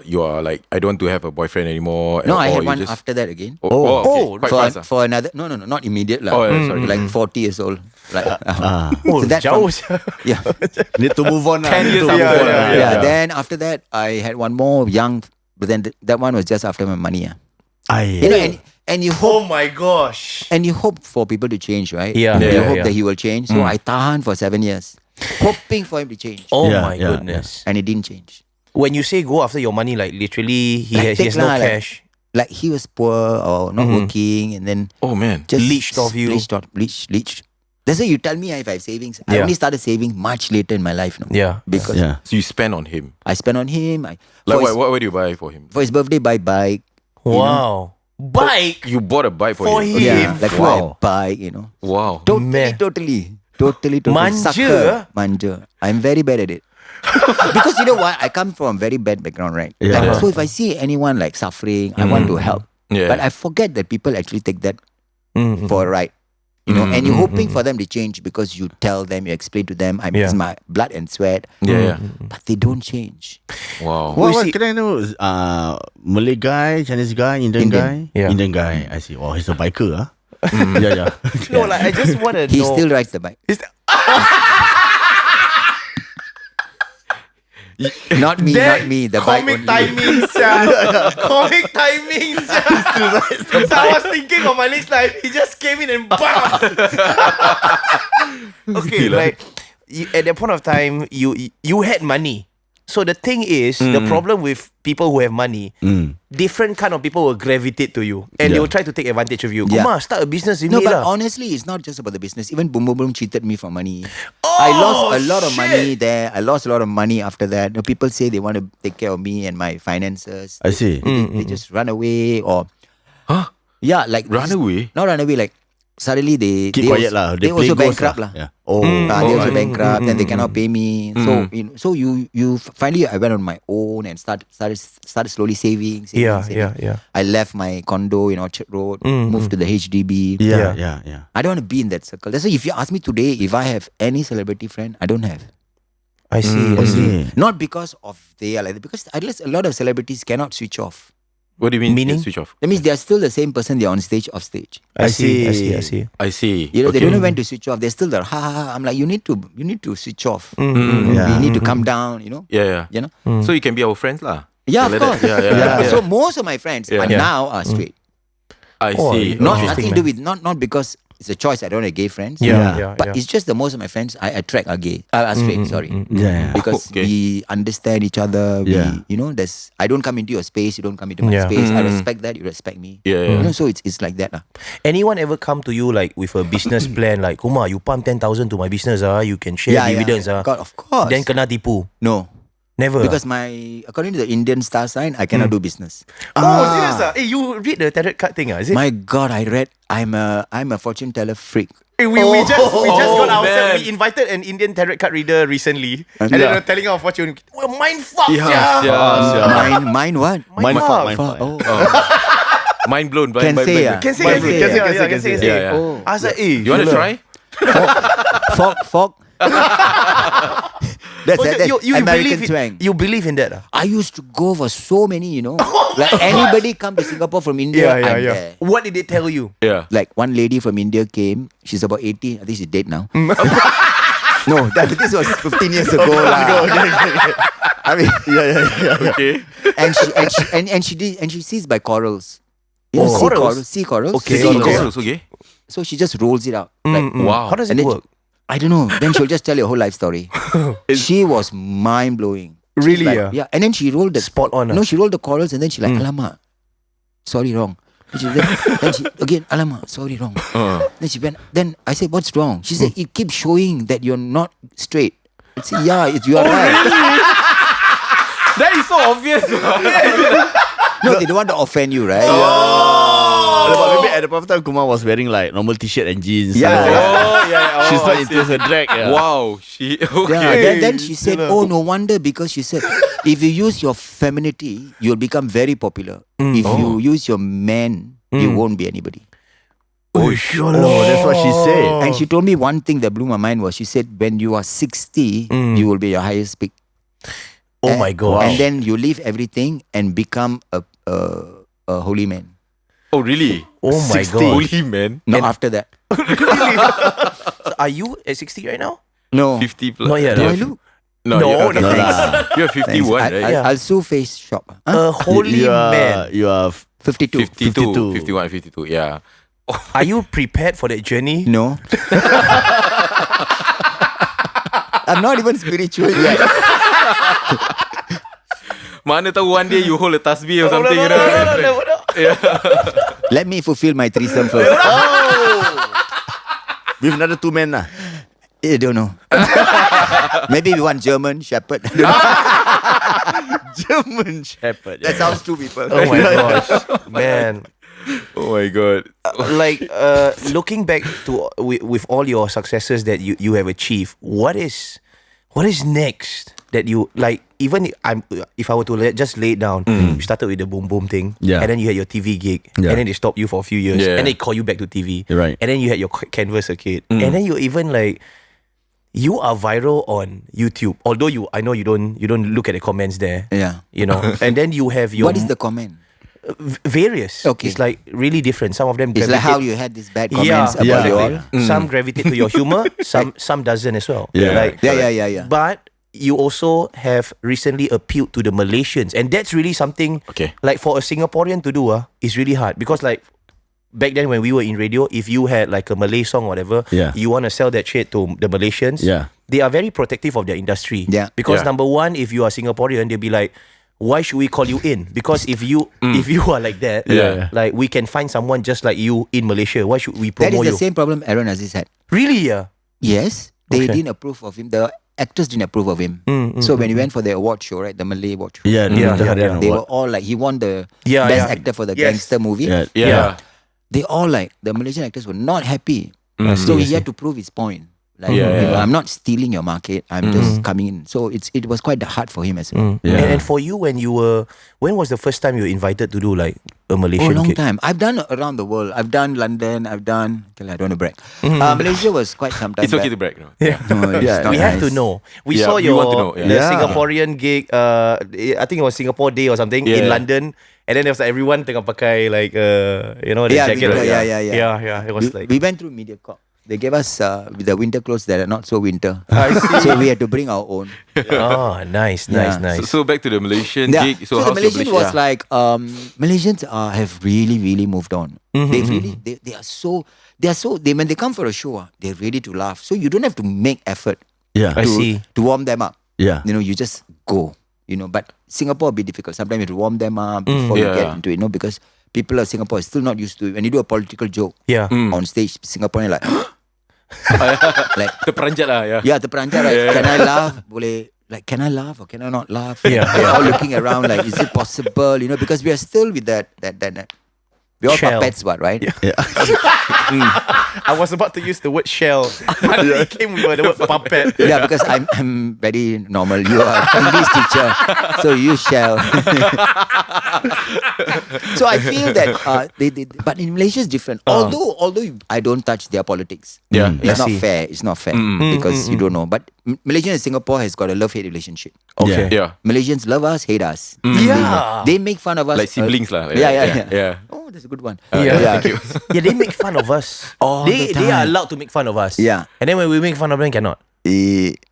Speaker 6: you are like, I don't want to have a boyfriend anymore.
Speaker 4: No, I
Speaker 6: or
Speaker 4: had
Speaker 6: you
Speaker 4: one
Speaker 6: just-
Speaker 4: after that again.
Speaker 6: Okay. Quite fast.
Speaker 4: For another, no, not immediate lah.
Speaker 6: Oh, yeah, sorry.
Speaker 4: Like 40 years old. Like,
Speaker 3: oh,
Speaker 4: so that
Speaker 3: jauh.
Speaker 4: yeah.
Speaker 5: Need to move on.
Speaker 6: 10 years
Speaker 5: Need to
Speaker 6: after.
Speaker 5: move on,
Speaker 4: Yeah. Then after that, I had one more young, but then that one was just after my money. You know, and you hope
Speaker 3: Oh my gosh.
Speaker 4: and you hope for people to change, right?
Speaker 3: Yeah,
Speaker 4: You
Speaker 3: yeah,
Speaker 4: hope
Speaker 3: yeah.
Speaker 4: that he will change. So I tahan for 7 years, hoping for him to change,
Speaker 3: Oh
Speaker 5: Yeah,
Speaker 3: my
Speaker 5: yeah,
Speaker 3: goodness.
Speaker 4: and it didn't change.
Speaker 3: When you say go after your money, like literally, he
Speaker 4: Like
Speaker 3: has
Speaker 4: take
Speaker 3: no
Speaker 4: lah, like-
Speaker 3: cash.
Speaker 4: Like he was poor or not working, and then
Speaker 6: Oh man.
Speaker 4: just
Speaker 3: Leached off you.
Speaker 4: Leached. That's why you tell me if I have savings. I only started saving much later in my life. No?
Speaker 3: Yeah.
Speaker 4: Because
Speaker 6: So you spend on him.
Speaker 4: I spend on him.
Speaker 6: What do you buy for him?
Speaker 4: For his birthday, buy bike.
Speaker 3: Wow. Bike
Speaker 6: You bought a bike for,
Speaker 3: for
Speaker 6: him.
Speaker 3: him.
Speaker 4: Yeah, like
Speaker 3: Wow.
Speaker 4: buy bike,
Speaker 6: Wow.
Speaker 4: Totally.
Speaker 3: Manja.
Speaker 4: Sucker. Manja. I'm very bad at it. Because you know what? I come from a very bad background, right?
Speaker 5: Yeah.
Speaker 4: Like, so if I see anyone like suffering, I want to help.
Speaker 6: Yeah.
Speaker 4: But I forget that people actually take that for a ride. And you're hoping for them to change because you tell them, you explain to them, it's my blood and sweat.
Speaker 6: Yeah.
Speaker 4: But they don't change.
Speaker 6: Wow.
Speaker 5: What can I know? Malay guy, Chinese guy, Indian guy?
Speaker 3: Yeah.
Speaker 5: Indian guy. I see. Oh, he's a biker, huh? Yeah.
Speaker 3: No, like I just want to know.
Speaker 4: He still rides the bike. Not me. The bike
Speaker 3: comic
Speaker 4: only.
Speaker 3: timing, comic timing, So I was thinking of my next life. He just came in and bam. Okay, like at that point of time, you had money. So the thing is, the problem with people who have money, different kind of people will gravitate to you, and they will try to take advantage of you.
Speaker 4: Yeah.
Speaker 3: Kumar, start a business with
Speaker 4: No,
Speaker 3: me
Speaker 4: but
Speaker 3: lah.
Speaker 4: honestly, it's not just about the business. Even Boom Boom Boom cheated me for money. I lost a lot of money there. I lost a lot of money after that. People say they want to take care of me and my finances.
Speaker 5: I see.
Speaker 4: They just run away or... Yeah, like...
Speaker 6: Run away?
Speaker 4: Not run away, like... Suddenly they...
Speaker 5: Keep quiet lah.
Speaker 4: They
Speaker 5: play
Speaker 4: also
Speaker 5: ghost
Speaker 4: bankrupt
Speaker 5: lah.
Speaker 4: lah.
Speaker 5: Yeah. Oh.
Speaker 4: They also bankrupt and they cannot pay me. So you finally I went on my own and started slowly saving.
Speaker 3: Yeah.
Speaker 4: I left my condo in Orchard Road, moved to the HDB.
Speaker 5: Yeah.
Speaker 4: I don't want to be in that circle. That's why if you ask me today if I have any celebrity friend, I don't have.
Speaker 3: I see.
Speaker 4: Not because of they are like that, because at least a lot of celebrities cannot switch off.
Speaker 6: What do you mean?
Speaker 3: Meaning?
Speaker 6: Switch off.
Speaker 4: That means they are still the same person. They are on stage, off stage.
Speaker 3: I see.
Speaker 6: I see.
Speaker 4: They don't know when to switch off. They're still there. I'm like, you need to switch off. You need to come down.
Speaker 6: Yeah. So you can be our friends lah.
Speaker 4: Yeah, of
Speaker 6: Like
Speaker 4: course.
Speaker 6: that. Yeah.
Speaker 4: So most of my friends are now are straight.
Speaker 6: I
Speaker 3: Oh,
Speaker 6: see.
Speaker 3: no,
Speaker 4: Nothing to do with not because it's a choice. I don't have gay friends. But it's just the most of my friends I attract are gay. Are straight. Sorry.
Speaker 5: Yeah.
Speaker 4: Because we understand each other. There's I don't come into your space. You don't come into my space. I respect that. You respect me.
Speaker 6: Yeah.
Speaker 4: So it's like that.
Speaker 3: Anyone ever come to you like with a business plan like Kumar, you pump 10,000 to my business, you can share dividends.
Speaker 4: God, of course.
Speaker 3: Then kena tipu.
Speaker 4: No.
Speaker 3: Never.
Speaker 4: Because according to the Indian star sign, I cannot do business.
Speaker 3: serious? Hey, you read the tarot card thing, is it?
Speaker 4: My God, I read. I'm a fortune teller freak.
Speaker 3: Hey, we just got ourselves.
Speaker 6: man.
Speaker 3: We invited an Indian tarot card reader recently, and then they're telling our fortune. Well, mind fuck,
Speaker 4: Mine what?
Speaker 5: Mind fuck.
Speaker 4: Oh.
Speaker 6: Mind blown.
Speaker 4: Can say, yeah.
Speaker 3: Can say.
Speaker 6: Yeah.
Speaker 3: I was like, hey,
Speaker 6: You want to try?
Speaker 4: Fog. That's
Speaker 3: you
Speaker 4: American
Speaker 3: believe
Speaker 4: twang.
Speaker 3: You believe in that?
Speaker 4: I used to go for so many, like anybody come to Singapore from India, I'm there.
Speaker 3: What did they tell you?
Speaker 6: Yeah.
Speaker 4: Like one lady from India came. She's about 80. I think she's dead now. No, this was 15 years ago. I mean,
Speaker 6: Okay.
Speaker 4: and she sees by corals.
Speaker 3: Corals?
Speaker 4: Sea corals.
Speaker 3: Okay.
Speaker 4: Sea corals.
Speaker 6: Corals, okay.
Speaker 4: So she just rolls it out. Like,
Speaker 6: Wow.
Speaker 3: How does
Speaker 4: And
Speaker 3: it
Speaker 4: then
Speaker 3: work?
Speaker 4: I don't know. Then she'll just tell your whole life story. She was mind blowing.
Speaker 3: Really?
Speaker 4: Yeah. And then she rolled the
Speaker 3: Spot on.
Speaker 4: No, she rolled the corals and then she like, alamak, sorry, wrong. Then she again, alamak, sorry, wrong. Then she went. Then I said, what's wrong? She said, it keeps showing that you're not straight. I said, yeah, you are right.
Speaker 6: That is so obvious.
Speaker 4: No, they don't want to offend you, right?
Speaker 5: But maybe at the point of time, Kumar was wearing like normal t-shirt and jeans.
Speaker 6: Yeah.
Speaker 5: She's not into her drag. Yeah.
Speaker 6: Wow. Okay.
Speaker 4: Yeah, then she said, oh, no wonder, because she said, if you use your femininity, you'll become very popular. If you use your man, you won't be anybody.
Speaker 5: Oh, that's what she said.
Speaker 4: And she told me one thing that blew my mind was, she said, when you are 60, you will be your highest peak.
Speaker 3: Oh my God.
Speaker 4: And then you leave everything and become a holy man.
Speaker 6: Oh, really?
Speaker 3: Oh my
Speaker 6: 60.
Speaker 3: God.
Speaker 6: Holy man.
Speaker 4: No, after that.
Speaker 3: So are you at 60 right now?
Speaker 4: No.
Speaker 6: 50 plus.
Speaker 3: Not yet.
Speaker 4: Do
Speaker 3: No,
Speaker 4: I look?
Speaker 6: No,
Speaker 3: No,
Speaker 6: you're,
Speaker 3: no,
Speaker 6: you're 51, right?
Speaker 4: I'll sue face shop.
Speaker 3: A holy man.
Speaker 5: You are
Speaker 4: 52.
Speaker 6: 52. 51, 52, yeah.
Speaker 3: Are you prepared for that journey?
Speaker 4: No. I'm not even spiritual yet.
Speaker 6: Mana tahu one day you hold a tasbih or something, you know?
Speaker 3: No.
Speaker 4: Let me fulfill my threesome first.
Speaker 5: With another 2 men lah.
Speaker 4: I don't know. Maybe one German shepherd.
Speaker 5: German Shepherd.
Speaker 4: That sounds 2 people.
Speaker 3: Oh my gosh, man.
Speaker 6: Oh my god.
Speaker 3: Looking back to with all your successes that you have achieved, what is next that you like? Even if I were to just lay it down, you started with the boom boom thing, and then you had your TV gig, and then they stopped you for a few years, and they call you back to TV,
Speaker 5: Right.
Speaker 3: and then you had your Canvas circuit, and then you even like. You are viral on YouTube, although I know you don't look at the comments there.
Speaker 4: Yeah.
Speaker 3: You know, and then you have your
Speaker 4: What is the comment?
Speaker 3: various.
Speaker 4: Okay.
Speaker 3: It's like really different. Some of them
Speaker 4: It's like how you had these bad comments about you all.
Speaker 3: Some gravitate to your humor, some doesn't as well.
Speaker 5: Yeah.
Speaker 3: Like,
Speaker 4: Yeah.
Speaker 3: But you also have recently appealed to the Malaysians, and that's really something.
Speaker 6: Okay.
Speaker 3: Like for a Singaporean to do, is really hard because like. Back then when we were in radio, if you had like a Malay song or whatever, you want to sell that shit to the Malaysians, they are very protective of their industry.
Speaker 4: Yeah.
Speaker 3: Because number one, if you are Singaporean, they'll be like, why should we call you in? Because if you are like that, like we can find someone just like you in Malaysia. Why should we
Speaker 4: That
Speaker 3: promote
Speaker 4: is
Speaker 3: you?
Speaker 4: the same problem Aaron Aziz had.
Speaker 3: Really? Yeah.
Speaker 4: Yes, they
Speaker 3: Okay.
Speaker 4: didn't approve of him. The actors didn't approve of him. So when he went for the award show, right, the Malay award show,
Speaker 5: Yeah,
Speaker 4: they were all like, he won the
Speaker 3: Yeah,
Speaker 4: best
Speaker 3: yeah.
Speaker 4: actor for the
Speaker 3: Yes.
Speaker 4: gangster movie.
Speaker 5: Yeah.
Speaker 4: They all like, the Malaysian actors were not happy. So he had to prove his point. Like, I'm not stealing your market. I'm just coming in. So it was quite hard for him as well.
Speaker 3: And for you, when was the first time you were invited to do like a Malaysian
Speaker 4: long
Speaker 3: gig?
Speaker 4: time. I've done around the world. I've done London. I don't want to brag. Malaysia was quite some time
Speaker 6: It's okay
Speaker 4: back.
Speaker 6: to brag, no?
Speaker 4: No, it's not
Speaker 3: We have to
Speaker 4: nice.
Speaker 3: know. We
Speaker 6: Yeah,
Speaker 3: saw
Speaker 6: we
Speaker 3: your
Speaker 6: want to know, yeah.
Speaker 3: the
Speaker 5: Yeah.
Speaker 3: Singaporean gig. I think it was Singapore Day or something in London. And then there was like, everyone tengah pakai like the
Speaker 4: Yeah,
Speaker 3: jacket.
Speaker 4: winter, yeah.
Speaker 3: Yeah. It was like
Speaker 4: We went through MediaCorp. They gave us with the winter clothes that are not so winter.
Speaker 3: I see.
Speaker 4: So we had to bring our own.
Speaker 3: Oh, nice.
Speaker 6: So back to the Malaysian
Speaker 4: Yeah.
Speaker 6: gig.
Speaker 4: So the
Speaker 6: how's your
Speaker 4: Malaysian was like Malaysians have really moved on. They when they come for a show, they're ready to laugh. So you don't have to make effort
Speaker 5: Yeah.
Speaker 3: I see.
Speaker 4: to warm them up.
Speaker 5: Yeah.
Speaker 4: You just go. But Singapore will be difficult. Sometimes you have to warm them up before you get into it. Because people of Singapore are still not used to it. When you do a political joke
Speaker 3: Yeah.
Speaker 4: on stage, Singaporean like like
Speaker 6: terperanjat lah, yeah.
Speaker 4: yeah, terperanjat, right? Can I laugh? Boleh, like, can I laugh or can I not laugh?
Speaker 3: Yeah.
Speaker 4: We're all looking around like, is it possible? Because we are still with that we're all
Speaker 3: Shell.
Speaker 4: puppets, right?
Speaker 3: I was about to use the word shell. But it came with the word puppet.
Speaker 4: Yeah, because I'm very normal. You are English teacher, so you shall. So I feel that but in Malaysia it's different. Although I don't touch their politics.
Speaker 6: Yeah.
Speaker 4: It's
Speaker 3: I
Speaker 4: not
Speaker 3: see.
Speaker 4: fair. It's not fair because you don't know. But Malaysia and Singapore has got a love-hate relationship.
Speaker 3: Okay.
Speaker 6: Yeah.
Speaker 4: Malaysians love us, hate us.
Speaker 3: Yeah.
Speaker 4: They make fun of us.
Speaker 6: Like siblings lah. like
Speaker 4: Yeah,
Speaker 6: that.
Speaker 4: yeah. Oh, that's a good one.
Speaker 3: Yeah. Yeah, they make fun of us.
Speaker 4: All
Speaker 3: they
Speaker 4: the
Speaker 3: they are
Speaker 4: time.
Speaker 3: allowed to make fun of us.
Speaker 4: Yeah.
Speaker 3: And then when we make fun of them, cannot.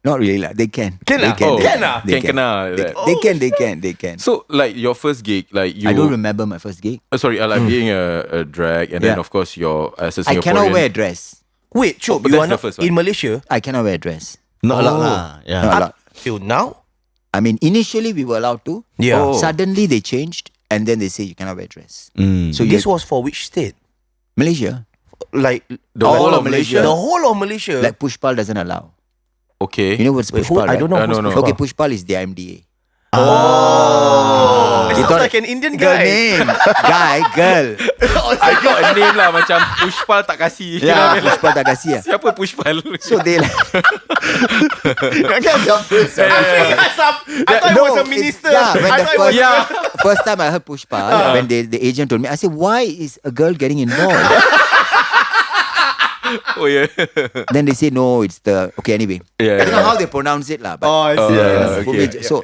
Speaker 4: Not really lah. They can.
Speaker 3: Can
Speaker 4: They
Speaker 3: ah?
Speaker 4: can.
Speaker 3: Oh.
Speaker 4: They
Speaker 3: Can ah?
Speaker 4: They
Speaker 6: Can kena,
Speaker 4: They,
Speaker 6: that.
Speaker 4: they can.
Speaker 6: So like your first gig, like you
Speaker 4: I don't remember my first gig.
Speaker 6: like being a drag, and then
Speaker 4: Yeah.
Speaker 6: of course your as a
Speaker 4: I
Speaker 6: Singaporean.
Speaker 4: cannot wear a dress.
Speaker 3: Wait, Chok,
Speaker 6: but
Speaker 3: you
Speaker 6: that's
Speaker 3: are
Speaker 6: the
Speaker 3: not
Speaker 6: first one.
Speaker 3: in Malaysia
Speaker 4: I cannot wear a dress.
Speaker 5: Not allowed lah. Yeah.
Speaker 4: Not allowed.
Speaker 3: till now?
Speaker 4: I mean, initially we were allowed to.
Speaker 3: Yeah.
Speaker 6: Oh.
Speaker 4: Suddenly they changed, and then they say you cannot wear a dress. So
Speaker 3: This was for which state?
Speaker 4: Malaysia.
Speaker 3: Like
Speaker 6: The whole of Malaysia?
Speaker 3: The whole of Malaysia.
Speaker 4: Like Pushpal doesn't allow.
Speaker 6: Okay.
Speaker 4: You know what's
Speaker 3: Wait, who-
Speaker 4: Pushpal?
Speaker 3: I don't know.
Speaker 6: No,
Speaker 3: who's
Speaker 6: no.
Speaker 3: Pushpa.
Speaker 4: Okay, Pushpal is the MDA.
Speaker 3: It
Speaker 4: You
Speaker 3: sounds
Speaker 4: thought-
Speaker 3: like an Indian
Speaker 4: Girl
Speaker 3: guy.
Speaker 4: name, guy, girl.
Speaker 6: I got a name lah macam Pushpal tak kasih.
Speaker 4: Yeah, Pushpal tak kasih.
Speaker 6: Siapa Pushpal?
Speaker 4: So they like.
Speaker 3: I thought it was a minister.
Speaker 4: When
Speaker 3: I
Speaker 4: the
Speaker 3: thought it was
Speaker 4: first time I heard Pushpal, when the agent told me, I said, why is a girl getting involved?
Speaker 6: Oh yeah.
Speaker 4: Then they say, no, it's the... Okay, anyway.
Speaker 6: Yeah,
Speaker 4: I don't know
Speaker 6: yeah.
Speaker 4: how they pronounce it lah. But
Speaker 3: I see.
Speaker 6: okay.
Speaker 4: so,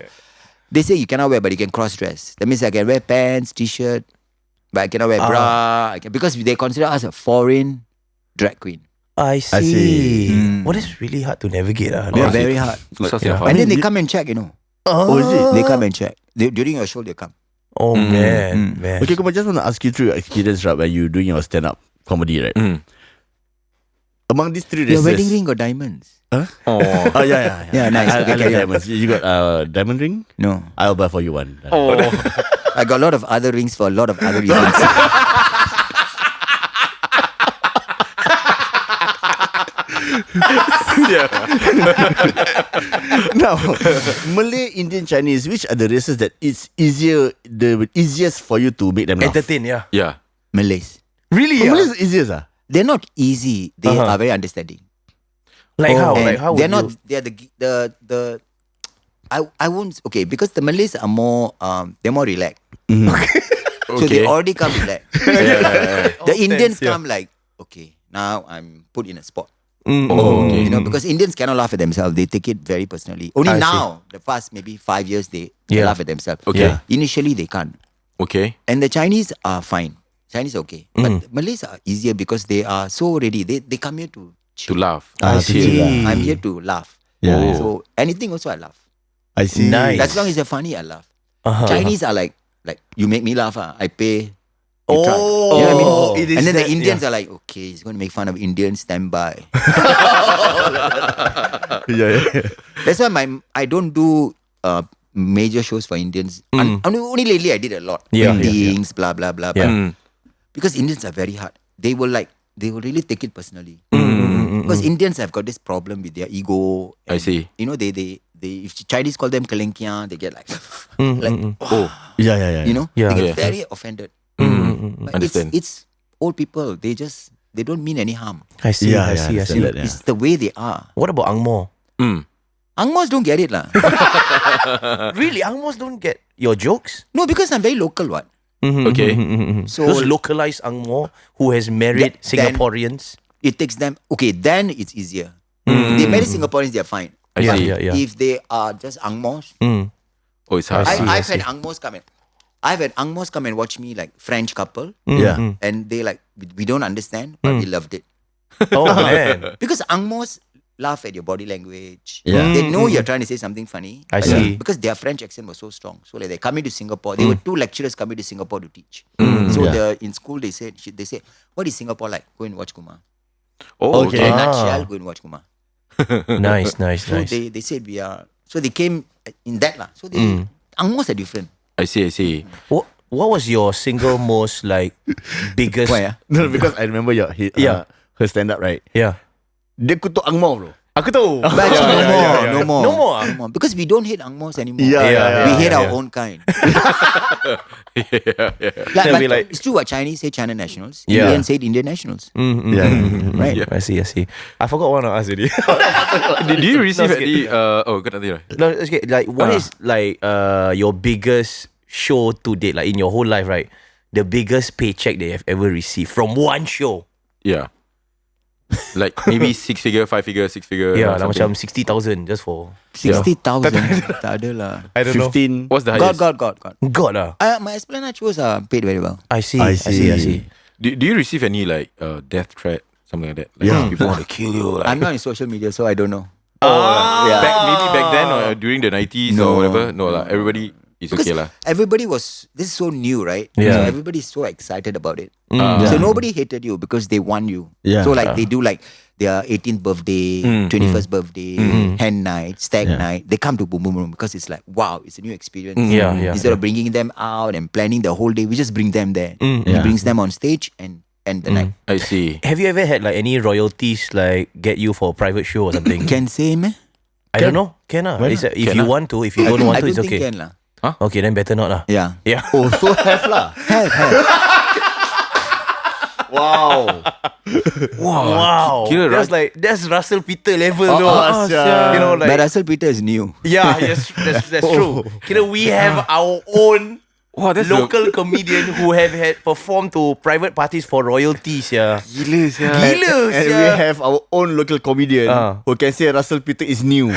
Speaker 4: they say you cannot wear, but you can cross-dress. That means I can wear pants, t-shirt, but I cannot wear bra. Because they consider us a foreign drag queen.
Speaker 3: I see.
Speaker 5: see.
Speaker 3: What is really hard to navigate.
Speaker 4: They're very hard. And then they come and check,
Speaker 3: Oh,
Speaker 5: is it?
Speaker 4: They come and check. During your show, they come.
Speaker 3: Oh, man.
Speaker 5: Okay, Kumar, just want to ask you through your experience, right, when you doing your stand-up comedy, right? Among these three
Speaker 4: Your
Speaker 5: races,
Speaker 4: wedding ring got diamonds.
Speaker 6: Oh.
Speaker 5: Oh yeah.
Speaker 4: Yeah, nice.
Speaker 5: I
Speaker 4: Okay,
Speaker 5: like
Speaker 4: carry on.
Speaker 5: diamonds. You got diamond ring?
Speaker 4: No.
Speaker 5: I'll buy for you one.
Speaker 6: Oh.
Speaker 4: I got a lot of other rings for a lot of other reasons.
Speaker 5: Now, Malay, Indian, Chinese, which are the races that it's the easiest for you to make them laugh?
Speaker 3: Entertain, yeah.
Speaker 6: Yeah.
Speaker 4: Malays.
Speaker 3: Really?
Speaker 5: Oh, Malays is easiest, ah?
Speaker 4: They're not easy. They are very understanding.
Speaker 3: Like how?
Speaker 4: And
Speaker 3: Like how?
Speaker 4: they're
Speaker 3: would
Speaker 4: not. They're the. I won't. Okay, because the Malays are more. They're more relaxed. So they already come relaxed. The Indians come like, okay, now I'm put in a spot.
Speaker 6: Okay.
Speaker 4: You know, because Indians cannot laugh at themselves. They take it very personally. Only
Speaker 3: I
Speaker 4: now, the past maybe 5 years, they laugh at themselves.
Speaker 6: Okay. Yeah.
Speaker 4: Initially, they can't.
Speaker 6: Okay.
Speaker 4: And the Chinese are fine. Chinese are okay. But the Malays are easier because they are so ready. They come here to
Speaker 6: To laugh.
Speaker 3: I see.
Speaker 4: I'm here to laugh.
Speaker 5: Yeah.
Speaker 4: So anything also I laugh.
Speaker 5: I see.
Speaker 3: Nice.
Speaker 4: As long as they're funny, I laugh.
Speaker 3: Chinese.
Speaker 4: Chinese are like you make me laugh. I pay. You
Speaker 3: Oh,
Speaker 4: try. You know what I mean?
Speaker 3: it is
Speaker 4: And then the
Speaker 3: that,
Speaker 4: Indians are like, okay, he's going to make fun of Indians. Stand by.
Speaker 5: Yeah.
Speaker 4: That's why I don't do major shows for Indians. Only lately I did a lot.
Speaker 3: Yeah,
Speaker 4: Weddings, blah blah blah.
Speaker 3: Yeah.
Speaker 4: Because Indians are very hard. They will really take it personally. Because Indians have got this problem with their ego.
Speaker 6: I see.
Speaker 4: You know, they if Chinese call them kelengkian, they get like
Speaker 5: Yeah.
Speaker 4: you know,
Speaker 3: Yeah.
Speaker 4: they
Speaker 6: Yeah.
Speaker 4: get very offended. But
Speaker 6: Understand.
Speaker 4: it's old people. They don't mean any harm.
Speaker 3: I see.
Speaker 5: Yeah,
Speaker 3: I
Speaker 5: yeah,
Speaker 3: see. I see.
Speaker 5: understand that, yeah.
Speaker 4: It's the way they are.
Speaker 3: What about Angmo?
Speaker 4: Angmos don't get it lah.
Speaker 3: Really, Angmos don't get your jokes?
Speaker 4: No, because I'm very local. What?
Speaker 6: Okay.
Speaker 4: So
Speaker 3: Those localized Angmo who has married
Speaker 4: Then-
Speaker 3: Singaporeans.
Speaker 4: it takes them. Okay, then it's easier. They marry Singaporeans, they're fine.
Speaker 6: I
Speaker 3: Yeah,
Speaker 6: see.
Speaker 3: yeah, yeah.
Speaker 4: If they are just Angmos,
Speaker 6: Oh, it's hard.
Speaker 4: I've had Angmos come in. I've had Angmos come and watch me like French couple,
Speaker 5: Yeah.
Speaker 4: and they like we don't understand, but we loved it
Speaker 3: Oh man.
Speaker 4: because Angmos laugh at your body language.
Speaker 5: Yeah.
Speaker 4: They know you're trying to say something funny.
Speaker 3: I
Speaker 4: but
Speaker 3: see.
Speaker 4: Because their French accent was so strong. So like they coming to Singapore. They were 2 lecturers coming to Singapore to teach. So in school they said, what is Singapore like? Go and watch Kumar.
Speaker 6: Oh,
Speaker 5: Okay.
Speaker 6: okay.
Speaker 4: In a nutshell, go and watch Kumar.
Speaker 3: Nice.
Speaker 4: So they said we are. So they came in that lah. So they Angmos are different.
Speaker 6: I see.
Speaker 3: What was your single most like biggest?
Speaker 4: Why?
Speaker 5: No, because I remember her stand up, right?
Speaker 3: Yeah.
Speaker 5: Dia kutuk Angmoh, bro.
Speaker 3: Aku tahu.
Speaker 4: But actually no more.
Speaker 3: No more ah?
Speaker 4: No more. Because we don't hate Angmos anymore.
Speaker 5: Yeah.
Speaker 4: We hate
Speaker 3: yeah.
Speaker 4: our own kind.
Speaker 6: Yeah.
Speaker 3: They'll
Speaker 4: But
Speaker 3: be like-
Speaker 4: it's true what Chinese say China nationals.
Speaker 3: Yeah.
Speaker 4: Indians say Indian nationals.
Speaker 5: Yeah.
Speaker 4: Right?
Speaker 3: I see. I forgot one to ask already.
Speaker 6: Did you receive
Speaker 3: No,
Speaker 6: any? Kau nak tanya.
Speaker 3: No, it's okay. Like, what is like your biggest show to date, like in your whole life, right? The biggest paycheck that you have ever received from one show.
Speaker 6: Yeah. Like maybe 6 figure, 5 figure, 6 figure.
Speaker 3: Yeah,
Speaker 6: or
Speaker 3: like
Speaker 6: something.
Speaker 3: macam 60,000 just for.
Speaker 4: 60,000. Tak ada lah.
Speaker 3: I don't know.
Speaker 5: 15.
Speaker 6: What's the highest?
Speaker 4: God.
Speaker 3: God ah.
Speaker 4: My Esplanade shows are paid very well.
Speaker 3: I see.
Speaker 5: I see.
Speaker 6: Do you receive any like death threat, something like that? Like
Speaker 5: Yeah.
Speaker 6: people want to kill you. Like,
Speaker 4: I'm not in social media, so I don't know.
Speaker 6: maybe back then or during the 90s or whatever. No lah. Everybody is
Speaker 4: Because
Speaker 6: okay lah.
Speaker 4: everybody was, this is so new, right?
Speaker 3: Yeah.
Speaker 4: So everybody is so excited about it. So nobody hated you because they won you.
Speaker 5: Yeah.
Speaker 4: So like they do like their 18th birthday, 21st birthday, hen night, stag night. They come to Boom Boom Room because it's like, wow, it's a new experience.
Speaker 3: Yeah.
Speaker 4: Instead of bringing them out and planning the whole day, we just bring them there. It brings them on stage and end the night.
Speaker 6: I see.
Speaker 3: Have you ever had like any royalties like get you for a private show or something?
Speaker 4: Can say, meh?
Speaker 3: I don't know. Can ah. If you want to, if you don't want
Speaker 4: I
Speaker 3: to,
Speaker 4: don't
Speaker 3: it's
Speaker 4: think
Speaker 3: okay.
Speaker 4: can lah.
Speaker 3: Okay, then better not lah.
Speaker 4: Yeah.
Speaker 3: Yeah.
Speaker 5: Oh, so have lah.
Speaker 4: Have.
Speaker 5: Wow.
Speaker 3: Wow.
Speaker 6: Kira
Speaker 3: that's Russell Peter level
Speaker 5: Oh,
Speaker 3: though.
Speaker 5: sia.
Speaker 3: You know, like
Speaker 4: But Russell Peter is new.
Speaker 3: yeah, yes, that's true. Kira we have our own
Speaker 6: Wow, that's
Speaker 3: local comedian who have had performed to private parties for royalties. Yeah.
Speaker 6: Gila sia.
Speaker 3: Gila,
Speaker 5: And
Speaker 3: sia.
Speaker 5: we have our own local comedian who can say Russell Peter is new.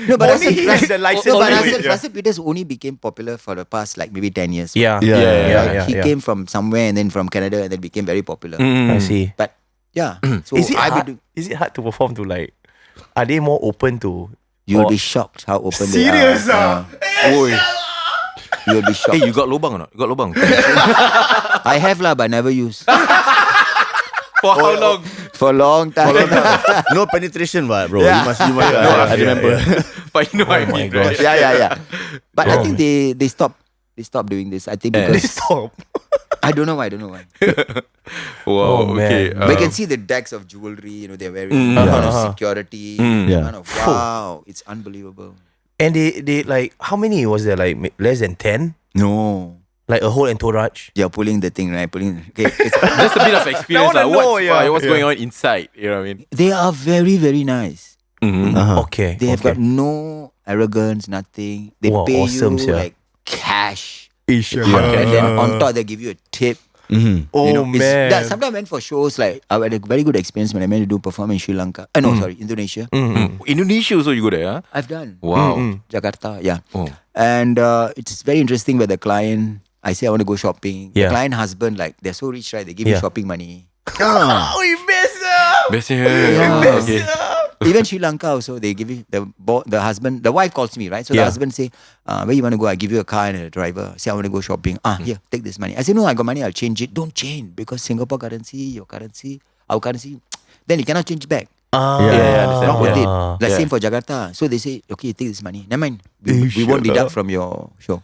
Speaker 4: No, but
Speaker 3: Only he has the license.
Speaker 4: No, but
Speaker 3: anyway.
Speaker 4: Russell Peters only became popular for the past like maybe 10 years.
Speaker 3: Yeah.
Speaker 5: Yeah.
Speaker 4: He came from somewhere and then from Canada and then became very popular.
Speaker 3: I see.
Speaker 4: But yeah, so
Speaker 3: Is it
Speaker 4: I
Speaker 3: hard?
Speaker 4: would do.
Speaker 3: Is it hard to perform to like? Are they more open to?
Speaker 4: You'll
Speaker 3: or-
Speaker 4: be shocked how open
Speaker 3: Serious
Speaker 4: they are.
Speaker 6: Oi.
Speaker 4: You'll be shocked.
Speaker 6: Hey, you got lobang or not? You got lobang?
Speaker 4: I have lah, but never use.
Speaker 6: For how long?
Speaker 4: For a long time.
Speaker 5: No penetration, bro.
Speaker 4: Yeah.
Speaker 5: You must. I remember.
Speaker 6: But you know what I mean, right?
Speaker 4: yeah. But I think they stopped doing this. I think
Speaker 3: They
Speaker 4: because
Speaker 3: stop.
Speaker 4: I don't know why.
Speaker 6: Wow.
Speaker 3: Oh,
Speaker 6: okay.
Speaker 3: man.
Speaker 4: But you can see the decks of jewelry, they're wearing kind of security.
Speaker 5: Yeah.
Speaker 4: Kind of, wow, it's unbelievable.
Speaker 3: And they like, how many was there? Like less than 10?
Speaker 4: No.
Speaker 3: Like a whole entourage?
Speaker 4: They're pulling the thing, right? Okay.
Speaker 6: Just a bit of experience.
Speaker 3: I wanna know,
Speaker 6: What's going on inside? You know what I mean?
Speaker 4: They are very, very nice.
Speaker 3: Okay.
Speaker 4: They have got no arrogance, nothing. They
Speaker 3: Wow,
Speaker 4: pay
Speaker 3: awesome,
Speaker 4: you
Speaker 3: sia.
Speaker 4: like cash.
Speaker 5: Asia.
Speaker 4: And then on top, they give you a tip.
Speaker 3: Oh, man.
Speaker 4: Sometimes I went for shows like I had a very good experience when I went to do perform in Sri Lanka. Indonesia.
Speaker 6: Indonesia also you go there, huh?
Speaker 4: I've done.
Speaker 6: Wow.
Speaker 4: Jakarta, yeah.
Speaker 6: Oh.
Speaker 4: And it's very interesting where the client, I say I want to go shopping.
Speaker 3: Yeah.
Speaker 4: The client husband, like they're so rich, right? They give you shopping money.
Speaker 3: Oh, you mess up!
Speaker 6: Biasa. Okay.
Speaker 4: Even Sri Lanka also, they give you the husband, the wife calls me, right? So the husband say, where you want to go? I give you a car and a driver. Say I want to go shopping. Here, take this money. I say, no, I got money, I'll change it. Don't change because Singapore currency, your currency, our currency, then you cannot change back.
Speaker 6: understand.
Speaker 4: Not worth it.
Speaker 3: Yeah.
Speaker 4: Like same for Jakarta. So they say, okay, take this money. Never mind. We won't deduct from your show.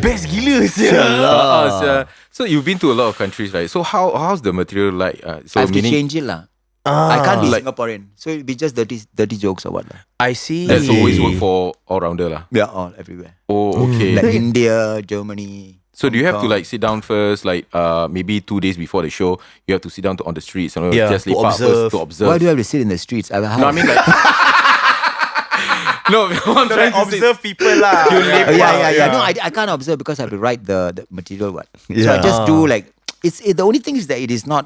Speaker 3: Best gila, sia.
Speaker 6: So you've been to a lot of countries, right? So how's the material like? So
Speaker 4: I have to
Speaker 6: meaning
Speaker 4: change it lah. I can't be Singaporean. So it'll be just dirty jokes or what lah.
Speaker 3: I see.
Speaker 6: that's always work for all rounder lah.
Speaker 4: We are all everywhere.
Speaker 6: Oh, okay.
Speaker 4: Like India, Germany.
Speaker 6: So do you have to
Speaker 4: Hong
Speaker 6: like sit down first, like maybe 2 days before the show, you have to sit down on the streets and
Speaker 3: Yeah,
Speaker 6: just
Speaker 3: to
Speaker 6: lepak
Speaker 3: observe.
Speaker 6: first to observe.
Speaker 4: Why do you have to sit in the streets?
Speaker 6: No, I mean like no, I'm trying to say,
Speaker 3: people lah.
Speaker 4: Yeah. No, I can't observe because I have to write the material. What? So I just do like the only thing is that it is not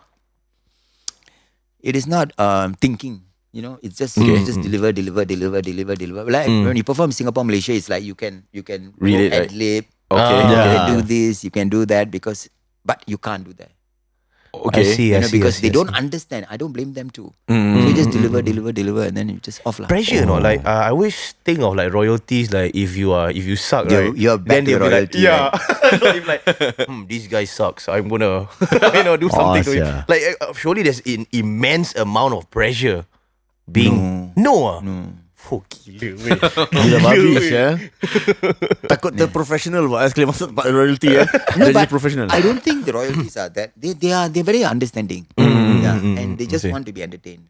Speaker 4: thinking. It's just deliver. Like when you perform Singapore, Malaysia, it's like you can
Speaker 6: Read it, right?
Speaker 4: ad-lib.
Speaker 6: Okay.
Speaker 4: You
Speaker 5: Yeah.
Speaker 4: can do this, you can do that but you can't do that.
Speaker 6: okay.
Speaker 3: I see.
Speaker 4: Because they don't understand. I don't blame them too. So you just deliver, and then you just off lah.
Speaker 3: Pressure, like I always think of like royalties. Like if you suck, right?
Speaker 4: You're back to
Speaker 3: they'll be like,
Speaker 4: royalty,
Speaker 3: yeah. So if like, this guy sucks, I'm gonna, do something to him.
Speaker 5: yeah.
Speaker 3: Like surely there's an immense amount of pressure being no. Oh, gila, weh.
Speaker 5: Gila babi ya. Takut terprofessional buat sekali masuk royalty ya.
Speaker 4: No,
Speaker 5: Jadi
Speaker 4: but
Speaker 5: professional.
Speaker 4: I don't think the royalties are that. They're very understanding. And they just
Speaker 3: Okay.
Speaker 4: want to be entertained.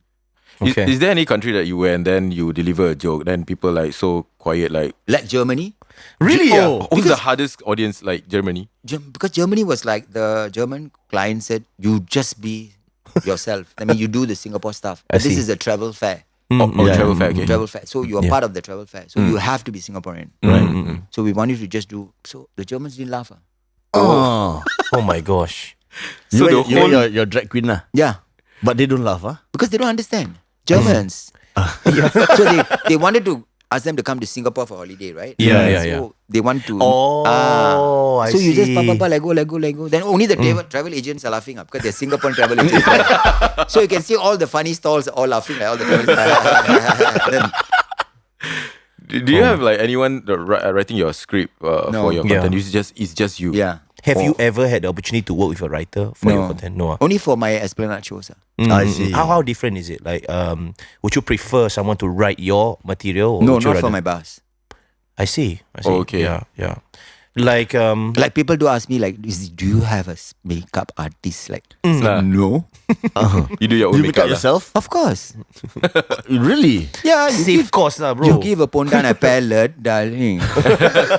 Speaker 3: Okay.
Speaker 6: Is there any country that you went and then you deliver a joke, then people like so quiet, like
Speaker 4: Like Germany.
Speaker 3: Really?
Speaker 6: who's the hardest audience, like Germany?
Speaker 4: Because Germany was like the German client said, you just be yourself. I mean, you do the Singapore stuff. But this
Speaker 3: see.
Speaker 4: is a travel fair.
Speaker 6: Travel fair, okay.
Speaker 4: Travel fair. So you are part of the travel fair. So you have to be Singaporean.
Speaker 6: Right.
Speaker 4: So we want you to just do. So the Germans didn't laugh.
Speaker 5: Oh.
Speaker 3: Oh my gosh.
Speaker 6: So the
Speaker 5: you
Speaker 6: whole
Speaker 5: your drag queen lah.
Speaker 4: Yeah.
Speaker 5: But they don't laugh, huh?
Speaker 4: Because they don't understand. Germans. So they wanted to ask them to come to Singapore for holiday, right?
Speaker 3: Yeah.
Speaker 4: So they want to.
Speaker 3: Oh, I
Speaker 4: so you just
Speaker 3: see.
Speaker 4: Lego. Then only the travel agents are laughing up because they're Singaporean travel agents. Right? So you can see all the funny stalls all laughing, like all the travel. Then,
Speaker 6: do you have like anyone writing your script
Speaker 4: No.
Speaker 6: for your
Speaker 3: Yeah.
Speaker 6: content? It's just you.
Speaker 4: yeah.
Speaker 3: Have you ever had the opportunity to work with a writer for your content? No.
Speaker 4: Only for my Esplanade shows.
Speaker 5: I see.
Speaker 3: How different is it? Like, would you prefer someone to write your material? Or
Speaker 4: No,
Speaker 3: would you
Speaker 4: not for
Speaker 3: rather-
Speaker 4: my bars.
Speaker 3: I see.
Speaker 6: Oh, okay.
Speaker 3: Yeah. Like,
Speaker 4: Like people do ask me, like, do you have a makeup artist? Like,
Speaker 6: Nah.
Speaker 4: no.
Speaker 6: You do your own
Speaker 5: You make up
Speaker 6: lah.
Speaker 5: yourself?
Speaker 4: Of course.
Speaker 5: Really?
Speaker 4: Yeah,
Speaker 3: safe cost lah, bro.
Speaker 4: you give a pondan a palette, darling.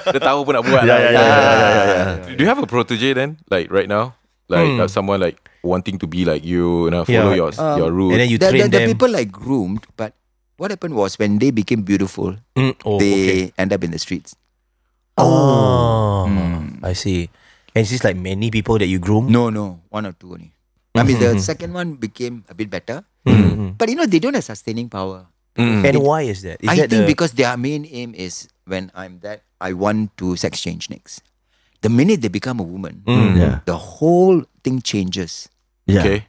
Speaker 6: Dia tahu pun nak buat lah. Do you have a protege then? Like right now? Like someone like wanting to be like you, follow your route.
Speaker 3: And then you
Speaker 4: the
Speaker 3: train them.
Speaker 4: people like groomed, but what happened was when they became beautiful, they end up in the streets.
Speaker 3: I see. And it's just like many people that you groom.
Speaker 4: No, one or two only. I mean, the second one became a bit better, but they don't have sustaining power.
Speaker 3: And why is that? Is
Speaker 4: I
Speaker 3: that
Speaker 4: think because their main aim is when I'm that, I want to sex change next. The minute they become a woman,
Speaker 5: Yeah.
Speaker 4: the whole thing changes.
Speaker 5: Yeah.
Speaker 6: Okay,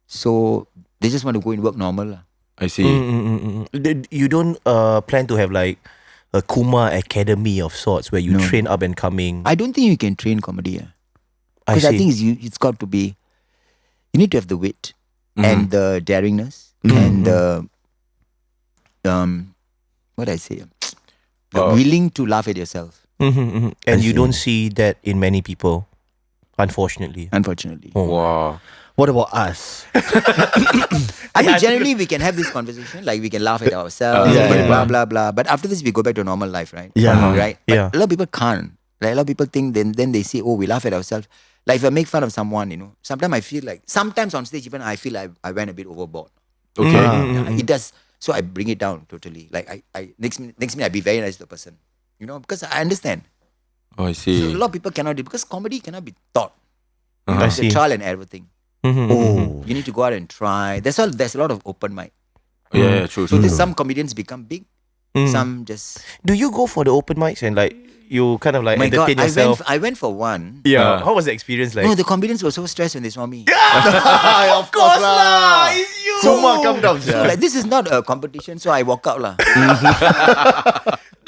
Speaker 4: So they just want to go and work normal.
Speaker 6: I see.
Speaker 3: You don't plan to have like a Kumar Academy of sorts where you train up and coming.
Speaker 4: I don't think you can train comedy.
Speaker 3: I
Speaker 4: Because I,
Speaker 3: see.
Speaker 4: think it's got to be, you need to have the wit and the daringness and the, what I say, willing to laugh at yourself.
Speaker 3: And you don't see that in many people. Unfortunately.
Speaker 6: Wow.
Speaker 5: What about us?
Speaker 4: I mean, generally we can have this conversation, like we can laugh at ourselves, blah blah blah. But after this, we go back to normal life, right?
Speaker 5: Yeah.
Speaker 4: Right. But
Speaker 3: Yeah.
Speaker 4: a lot of people can't. Like a lot of people think then they say, oh, we laugh at ourselves. Like if I make fun of someone, sometimes I feel like sometimes on stage even I feel like I went a bit overboard.
Speaker 6: Okay.
Speaker 4: Yeah, it does. So I bring it down totally. Like I next minute I be very nice to the person, because I understand.
Speaker 6: Oh, I
Speaker 4: So
Speaker 6: see.
Speaker 4: a lot of people cannot do because comedy cannot be taught.
Speaker 3: I
Speaker 4: It's a
Speaker 3: see.
Speaker 4: trial and error thing.
Speaker 5: Oh.
Speaker 4: You need to go out and try. There's a lot of open mic.
Speaker 6: Yeah, true.
Speaker 4: So there's some comedians become big. Some just.
Speaker 3: Do you go for the open mics and like you kind of like
Speaker 4: My God,
Speaker 3: entertain yourself?
Speaker 4: I went for one.
Speaker 3: Yeah. How was the experience like?
Speaker 4: No, the comedians were so stressed when they saw me.
Speaker 5: Of course lah.
Speaker 3: It's you.
Speaker 5: Kumar, come down,
Speaker 4: So like this is not a competition, so I walk out lah.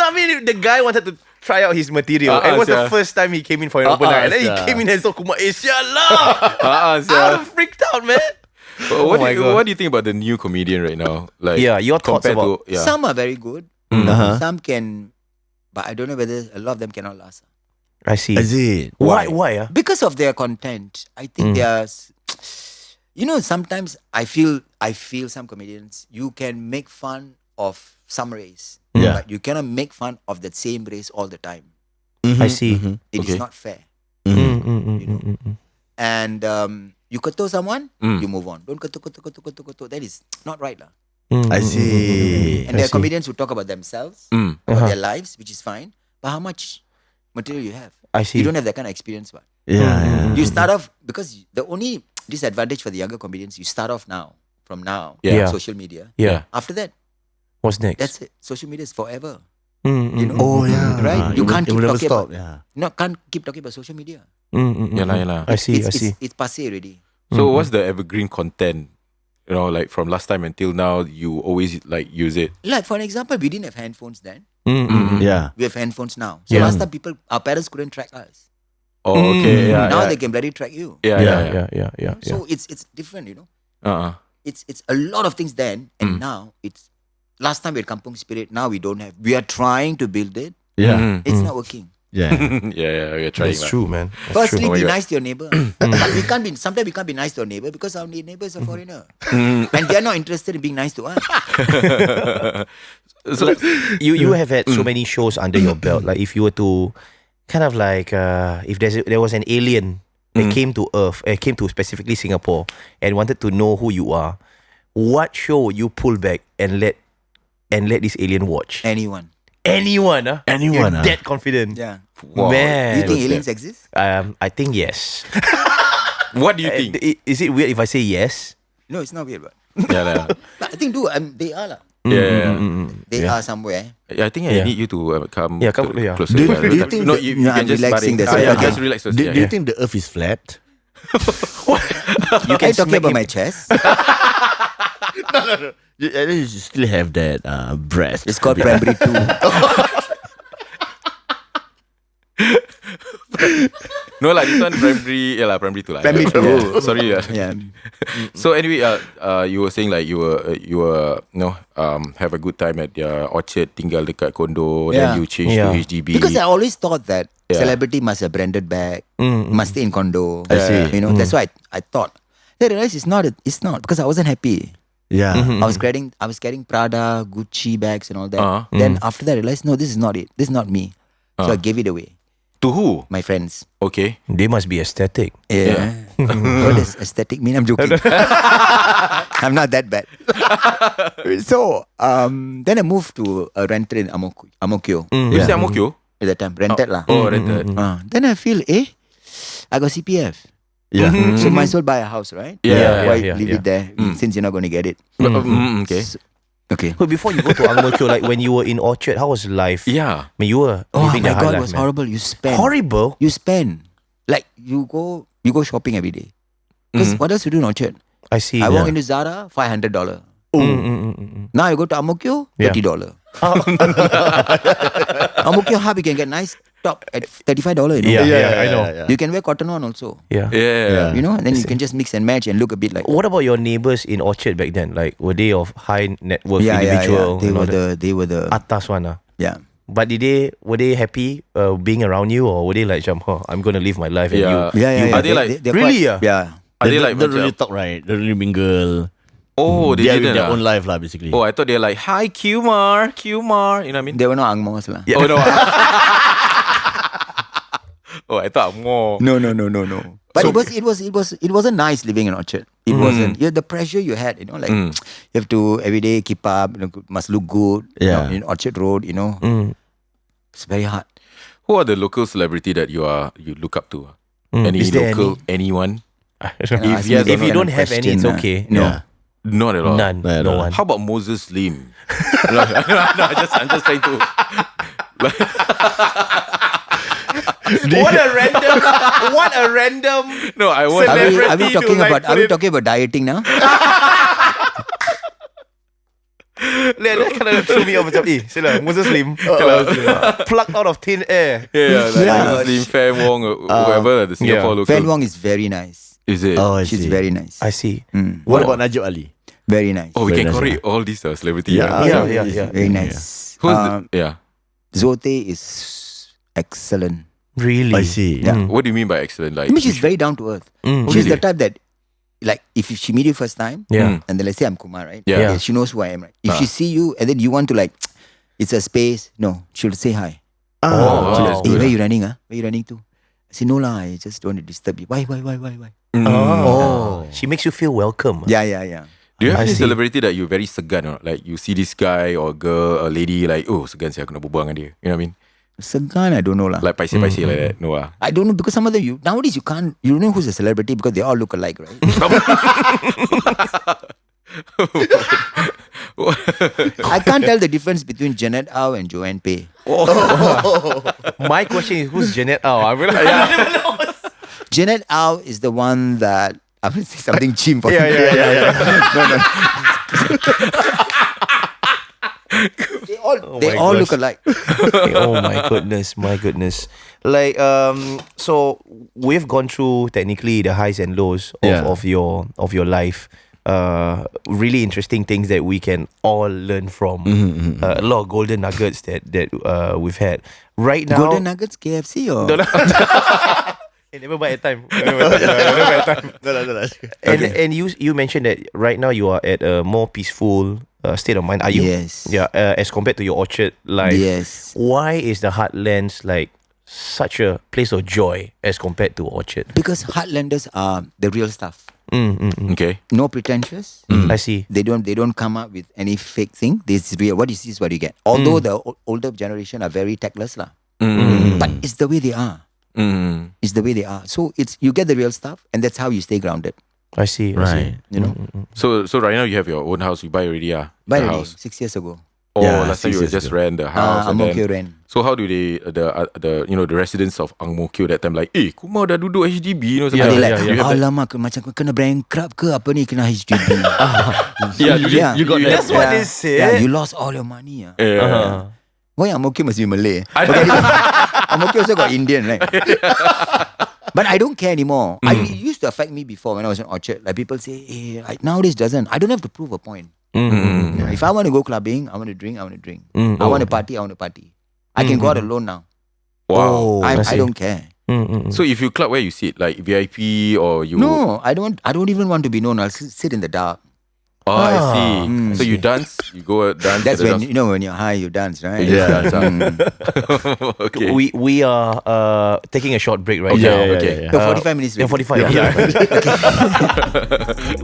Speaker 3: I mean, the guy wanted to try out his material. And it was the first time he came in for an open night. And then he came in and saw Kumar. I was freaked out, man.
Speaker 6: What
Speaker 3: my God.
Speaker 6: what do you think about the new comedian right now? Like,
Speaker 3: Yeah, your thoughts
Speaker 6: compared
Speaker 3: about-
Speaker 6: to,
Speaker 4: Some are very good.
Speaker 5: Uh-huh.
Speaker 4: Some can, but I don't know whether a lot of them cannot last.
Speaker 3: I see.
Speaker 5: Is it?
Speaker 3: Why? Why?
Speaker 4: Because of their content. I think they are. Sometimes I feel some comedians, you can make fun of some race,
Speaker 5: Yeah.
Speaker 4: but you cannot make fun of that same race all the time.
Speaker 3: I see.
Speaker 4: It is
Speaker 6: Okay.
Speaker 4: not fair.
Speaker 3: Mm.
Speaker 4: And you keto someone, you move on. Don't keto. That is not right lah.
Speaker 5: I see.
Speaker 4: And there are comedians who talk about themselves,
Speaker 6: Mm.
Speaker 4: about their lives, which is fine. But how much material you have?
Speaker 3: I see.
Speaker 4: You don't have that kind of experience, but
Speaker 5: Yeah.
Speaker 4: you start off because the only disadvantage for the younger comedians, you start off from now,
Speaker 3: Yeah.
Speaker 4: social media.
Speaker 3: Yeah.
Speaker 4: After that,
Speaker 3: What's next?
Speaker 4: that's it. Social media is forever.
Speaker 3: Mm.
Speaker 5: Oh yeah.
Speaker 4: Right? You can't
Speaker 5: It
Speaker 4: keep
Speaker 5: will never
Speaker 4: talking
Speaker 5: stop.
Speaker 4: about.
Speaker 5: Yeah.
Speaker 4: Can't keep talking about social media.
Speaker 6: Yalah.
Speaker 3: I see.
Speaker 4: It's passé already.
Speaker 6: So what's the evergreen content? Like from last time until now, you always like use it.
Speaker 4: Like for an example, we didn't have handphones then.
Speaker 5: Yeah.
Speaker 4: We have handphones now. So
Speaker 3: Yeah.
Speaker 4: last time our parents couldn't track us.
Speaker 6: Oh, okay. Yeah.
Speaker 4: Now
Speaker 6: yeah.
Speaker 4: they can bloody track you.
Speaker 6: Yeah.
Speaker 3: Yeah.
Speaker 4: So it's different,
Speaker 6: Uh-uh.
Speaker 4: It's a lot of things then, and now it's. Last time we had Kampung Spirit. Now we don't have. We are trying to build it.
Speaker 5: Yeah.
Speaker 4: It's not working.
Speaker 5: Yeah.
Speaker 6: Yeah. We're trying.
Speaker 3: That's true, man. That's
Speaker 4: Firstly,
Speaker 3: true.
Speaker 6: Oh my
Speaker 4: be
Speaker 6: God.
Speaker 4: nice to your neighbor. Sometimes we can't be nice to our neighbor because our neighbor is a foreigner, and they are not interested in being nice to us.
Speaker 3: So like, you have had so many shows under your belt. Like if you were to kind of like if there was an alien that came to Earth, came to specifically Singapore and wanted to know who you are, what show would you pull back and let this alien watch?
Speaker 4: Anyone?
Speaker 3: Anyone?
Speaker 5: Anyone,
Speaker 3: You're that confident?
Speaker 4: Yeah.
Speaker 6: Wow.
Speaker 3: Man.
Speaker 4: Do you think aliens exist?
Speaker 3: I think yes.
Speaker 6: What do you think?
Speaker 3: Is it weird if I say yes?
Speaker 4: No, it's not weird, but
Speaker 6: Yeah.
Speaker 4: but I think they are lah.
Speaker 6: Yeah.
Speaker 4: They are somewhere.
Speaker 6: I think I need you to come.
Speaker 3: Yeah, come- yeah.
Speaker 6: closer.
Speaker 5: Do you think
Speaker 6: No,
Speaker 5: that-
Speaker 6: you
Speaker 4: No,
Speaker 6: can
Speaker 4: I'm
Speaker 6: just
Speaker 4: relaxing,
Speaker 6: baring.
Speaker 4: that's why.
Speaker 6: Just relax.
Speaker 5: Do you think the Earth is flat?
Speaker 3: You
Speaker 4: Are you talking
Speaker 3: smack
Speaker 4: about
Speaker 3: him-
Speaker 4: my chest?
Speaker 5: No. You still have that breast.
Speaker 4: It's called primary 2.
Speaker 6: No lah, this one primary. Yeah lah, primary 2 lah.
Speaker 4: Primary two.
Speaker 6: Yeah. Sorry.
Speaker 4: Yeah.
Speaker 6: So anyway, you were saying like you were have a good time at Orchard, tinggal dekat condo,
Speaker 4: Yeah.
Speaker 6: then you changed
Speaker 3: Yeah.
Speaker 6: to HDB.
Speaker 4: Because I always thought that
Speaker 6: Yeah.
Speaker 4: celebrity must have branded bag, must stay in condo.
Speaker 5: I see.
Speaker 4: That's why I thought. Then I realized it's not because I wasn't happy.
Speaker 5: Yeah.
Speaker 4: I was carrying Prada, Gucci bags and all that.
Speaker 6: Uh-huh.
Speaker 4: Then after that I realized, no, this is not it. This is not me. So I gave it away.
Speaker 6: To who?
Speaker 4: My friends.
Speaker 6: Okay.
Speaker 3: They must be aesthetic.
Speaker 4: Yeah. What does aesthetic mean? I'm joking. I'm not that bad. So then I moved to a rental in Amokyo.
Speaker 6: You say Amokyo?
Speaker 4: At that time. Rented lah.
Speaker 6: Oh, rented.
Speaker 4: Then I feel, I got CPF.
Speaker 5: Yeah.
Speaker 4: So might as well buy a house, right?
Speaker 6: Yeah,
Speaker 4: Why
Speaker 3: yeah,
Speaker 4: leave
Speaker 3: yeah.
Speaker 4: it there since you're not going to get it?
Speaker 6: Okay.
Speaker 4: Okay.
Speaker 3: But before you go to Ang Mo Kio, like when you were in Orchard, how was life?
Speaker 6: Yeah.
Speaker 3: I mean, you were
Speaker 4: Oh
Speaker 3: living
Speaker 4: my
Speaker 3: the high
Speaker 4: God,
Speaker 3: life,
Speaker 4: it was
Speaker 3: man.
Speaker 4: horrible. You spend.
Speaker 3: Horrible.
Speaker 4: You spend. Like you go shopping every day. Because what else you do in Orchard?
Speaker 3: I see.
Speaker 4: I walk into Zara, $500. Now you go to Amokyo,
Speaker 3: Yeah.
Speaker 4: $30. Amokyo Hub, you can get nice top at $35.
Speaker 3: Yeah, I know.
Speaker 5: Yeah.
Speaker 4: You can wear cotton on also.
Speaker 3: Yeah.
Speaker 6: Yeah.
Speaker 4: And then you can just mix and match and look a bit like.
Speaker 3: What about your neighbors in Orchard back then? Like, were they of high net worth
Speaker 4: Yeah.
Speaker 3: individual?
Speaker 4: They
Speaker 3: and all
Speaker 4: were
Speaker 3: that?
Speaker 4: the
Speaker 3: Atas one,
Speaker 4: yeah.
Speaker 3: But were they happy being around you, or were they like, I'm gonna live my life and you?
Speaker 6: Are they like
Speaker 4: they're
Speaker 3: really?
Speaker 4: quite, yeah.
Speaker 6: Are they like
Speaker 5: They don't really talk, right? They don't really mingle.
Speaker 6: Oh, they
Speaker 5: are
Speaker 6: didn't.
Speaker 5: in their own life lah, basically.
Speaker 6: Oh, I thought they're like, hi Kumar. You know what I mean?
Speaker 4: They were not angmos lah.
Speaker 6: Oh no. Oh, I thought more.
Speaker 4: No. But it wasn't nice living in Orchard. It wasn't. The pressure you had, you have to every day keep up, must look good.
Speaker 5: Yeah.
Speaker 4: In Orchard Road, it's very hard.
Speaker 6: Who are the local celebrity that you look up to? Any
Speaker 3: Is there
Speaker 6: local anyone?
Speaker 3: If you don't have any, it's okay.
Speaker 4: No.
Speaker 5: Yeah.
Speaker 6: Not at all.
Speaker 3: None. No one.
Speaker 6: How about Moses Lim? No, I'm just trying to.
Speaker 3: What a random.
Speaker 6: No, I want.
Speaker 4: Are we talking about dieting now?
Speaker 3: Dia kind of threw me off macam sila Moses Lim plucked out of thin air.
Speaker 6: Moses Lim, Fan Wong, or whoever the Singapore local.
Speaker 4: Fan Wong is very nice.
Speaker 6: Is it?
Speaker 5: Oh, I
Speaker 4: She's
Speaker 5: see.
Speaker 4: very nice.
Speaker 3: I see.
Speaker 5: What about Najib Ali?
Speaker 4: Very nice.
Speaker 6: Oh, we
Speaker 5: Very
Speaker 6: can
Speaker 5: nice,
Speaker 6: correct all these celebrity.
Speaker 3: Yeah.
Speaker 4: Very nice.
Speaker 6: Who's the?
Speaker 4: Zote is excellent.
Speaker 3: Really?
Speaker 5: I see.
Speaker 4: Yeah.
Speaker 6: What do you mean by excellent? Like,
Speaker 4: I mean, she's very down to earth. She's the type that, like, if she meet you first time,
Speaker 3: Yeah.
Speaker 4: and then let's say I'm Kumar, right?
Speaker 6: Yeah.
Speaker 4: She knows who I am, right? If she see you and then you want to like, it's a space. No, she'll say hi.
Speaker 6: Oh,
Speaker 3: wow.
Speaker 4: Hey, where you running? Where you running to? I say no lah. I just don't want to disturb you. Why?
Speaker 3: Oh. She makes you feel welcome.
Speaker 4: Yeah.
Speaker 6: Do you have
Speaker 3: I
Speaker 6: any
Speaker 3: see.
Speaker 6: celebrity that you very segan or like you see this guy or girl, a lady like, oh, segan saya kena berbual dengan dia. You know what I mean?
Speaker 4: Segan, I don't know lah.
Speaker 6: Like paisi like that. No ah.
Speaker 4: I don't know because some of them nowadays you don't know who's a celebrity because they all look alike, right? I can't tell the difference between Janet Au and Joanne Pei.
Speaker 3: My question is, who's Janet Au?
Speaker 4: Janet Au is the one that I'm going to say something cheap.
Speaker 3: Yeah.
Speaker 4: No. They all look alike.
Speaker 3: Oh my goodness. Like so we've gone through technically the highs and lows of your life. Really interesting things that we can all learn from. A lot of golden nuggets that we've had right now.
Speaker 4: Golden Nuggets, KFC or?
Speaker 3: Never buy a time. And you mentioned that right now you are at a more peaceful state of mind. Are you?
Speaker 4: Yes.
Speaker 3: Yeah. As compared to your Orchard life.
Speaker 4: Yes.
Speaker 3: Why is the Heartlands like such a place of joy as compared to Orchard?
Speaker 4: Because Heartlanders are the real stuff.
Speaker 6: Okay.
Speaker 4: No pretentious.
Speaker 3: I see.
Speaker 4: They don't come up with any fake thing. This is real. What you see is what you get. Although the older generation are very tactless lah. But it's the way they are. It's the way they are. So you get the real stuff, and that's how you stay grounded.
Speaker 3: I see.
Speaker 5: Right.
Speaker 4: You know.
Speaker 6: So right now you have your own house. You buy already
Speaker 4: Buy
Speaker 6: the
Speaker 4: already,
Speaker 6: house.
Speaker 4: 6 years ago.
Speaker 6: Oh,
Speaker 5: Yeah,
Speaker 6: last time
Speaker 5: 6
Speaker 6: you
Speaker 5: years
Speaker 6: just
Speaker 5: ago.
Speaker 6: rent the house.
Speaker 4: Ang
Speaker 6: and
Speaker 4: Mo Kio
Speaker 6: then,
Speaker 4: rent.
Speaker 6: so how do they the residents of Ang Mo Kio that time like, Kumar dah duduk HDB,
Speaker 4: They
Speaker 6: something
Speaker 4: like,
Speaker 6: You have that?
Speaker 4: alamak, macam kena bankrupt ke apa ni kena HDB.
Speaker 5: You got that.
Speaker 3: That's what they said.
Speaker 4: Yeah, you lost all your money.
Speaker 6: Yeah.
Speaker 4: Why Ang Mo Kio must be Malay? Ang Mo Kio also got Indian, right? But I don't care anymore. It used to affect me before when I was in Orchard. Like people say, nowadays doesn't. I don't have to prove a point. If I want to go clubbing, I want to drink, I want to drink. I want to party, I want to party. I can go out alone now.
Speaker 6: Wow.
Speaker 4: I don't care.
Speaker 6: So if you club, where you sit? Like VIP or you?
Speaker 4: No, I don't even want to be known. I'll sit in the dark.
Speaker 6: Oh, I see. So you dance, you go dance.
Speaker 4: That's
Speaker 6: at the
Speaker 4: when
Speaker 6: dance.
Speaker 4: when you're high, you dance, right?
Speaker 6: You dance, okay.
Speaker 3: We are taking a short break right
Speaker 6: Okay,
Speaker 3: now.
Speaker 6: okay.
Speaker 4: So 45 minutes.
Speaker 3: Yeah, 45. Yeah.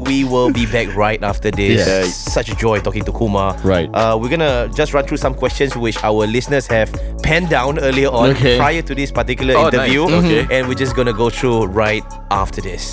Speaker 3: We will be back right after this.
Speaker 5: Yes.
Speaker 3: Such a joy talking to Kumar.
Speaker 5: Right.
Speaker 3: We're gonna just run through some questions which our listeners have penned down earlier on
Speaker 5: Okay.
Speaker 3: prior to this particular
Speaker 6: Oh,
Speaker 3: interview.
Speaker 6: nice. Okay.
Speaker 3: And we're just gonna go through right after this.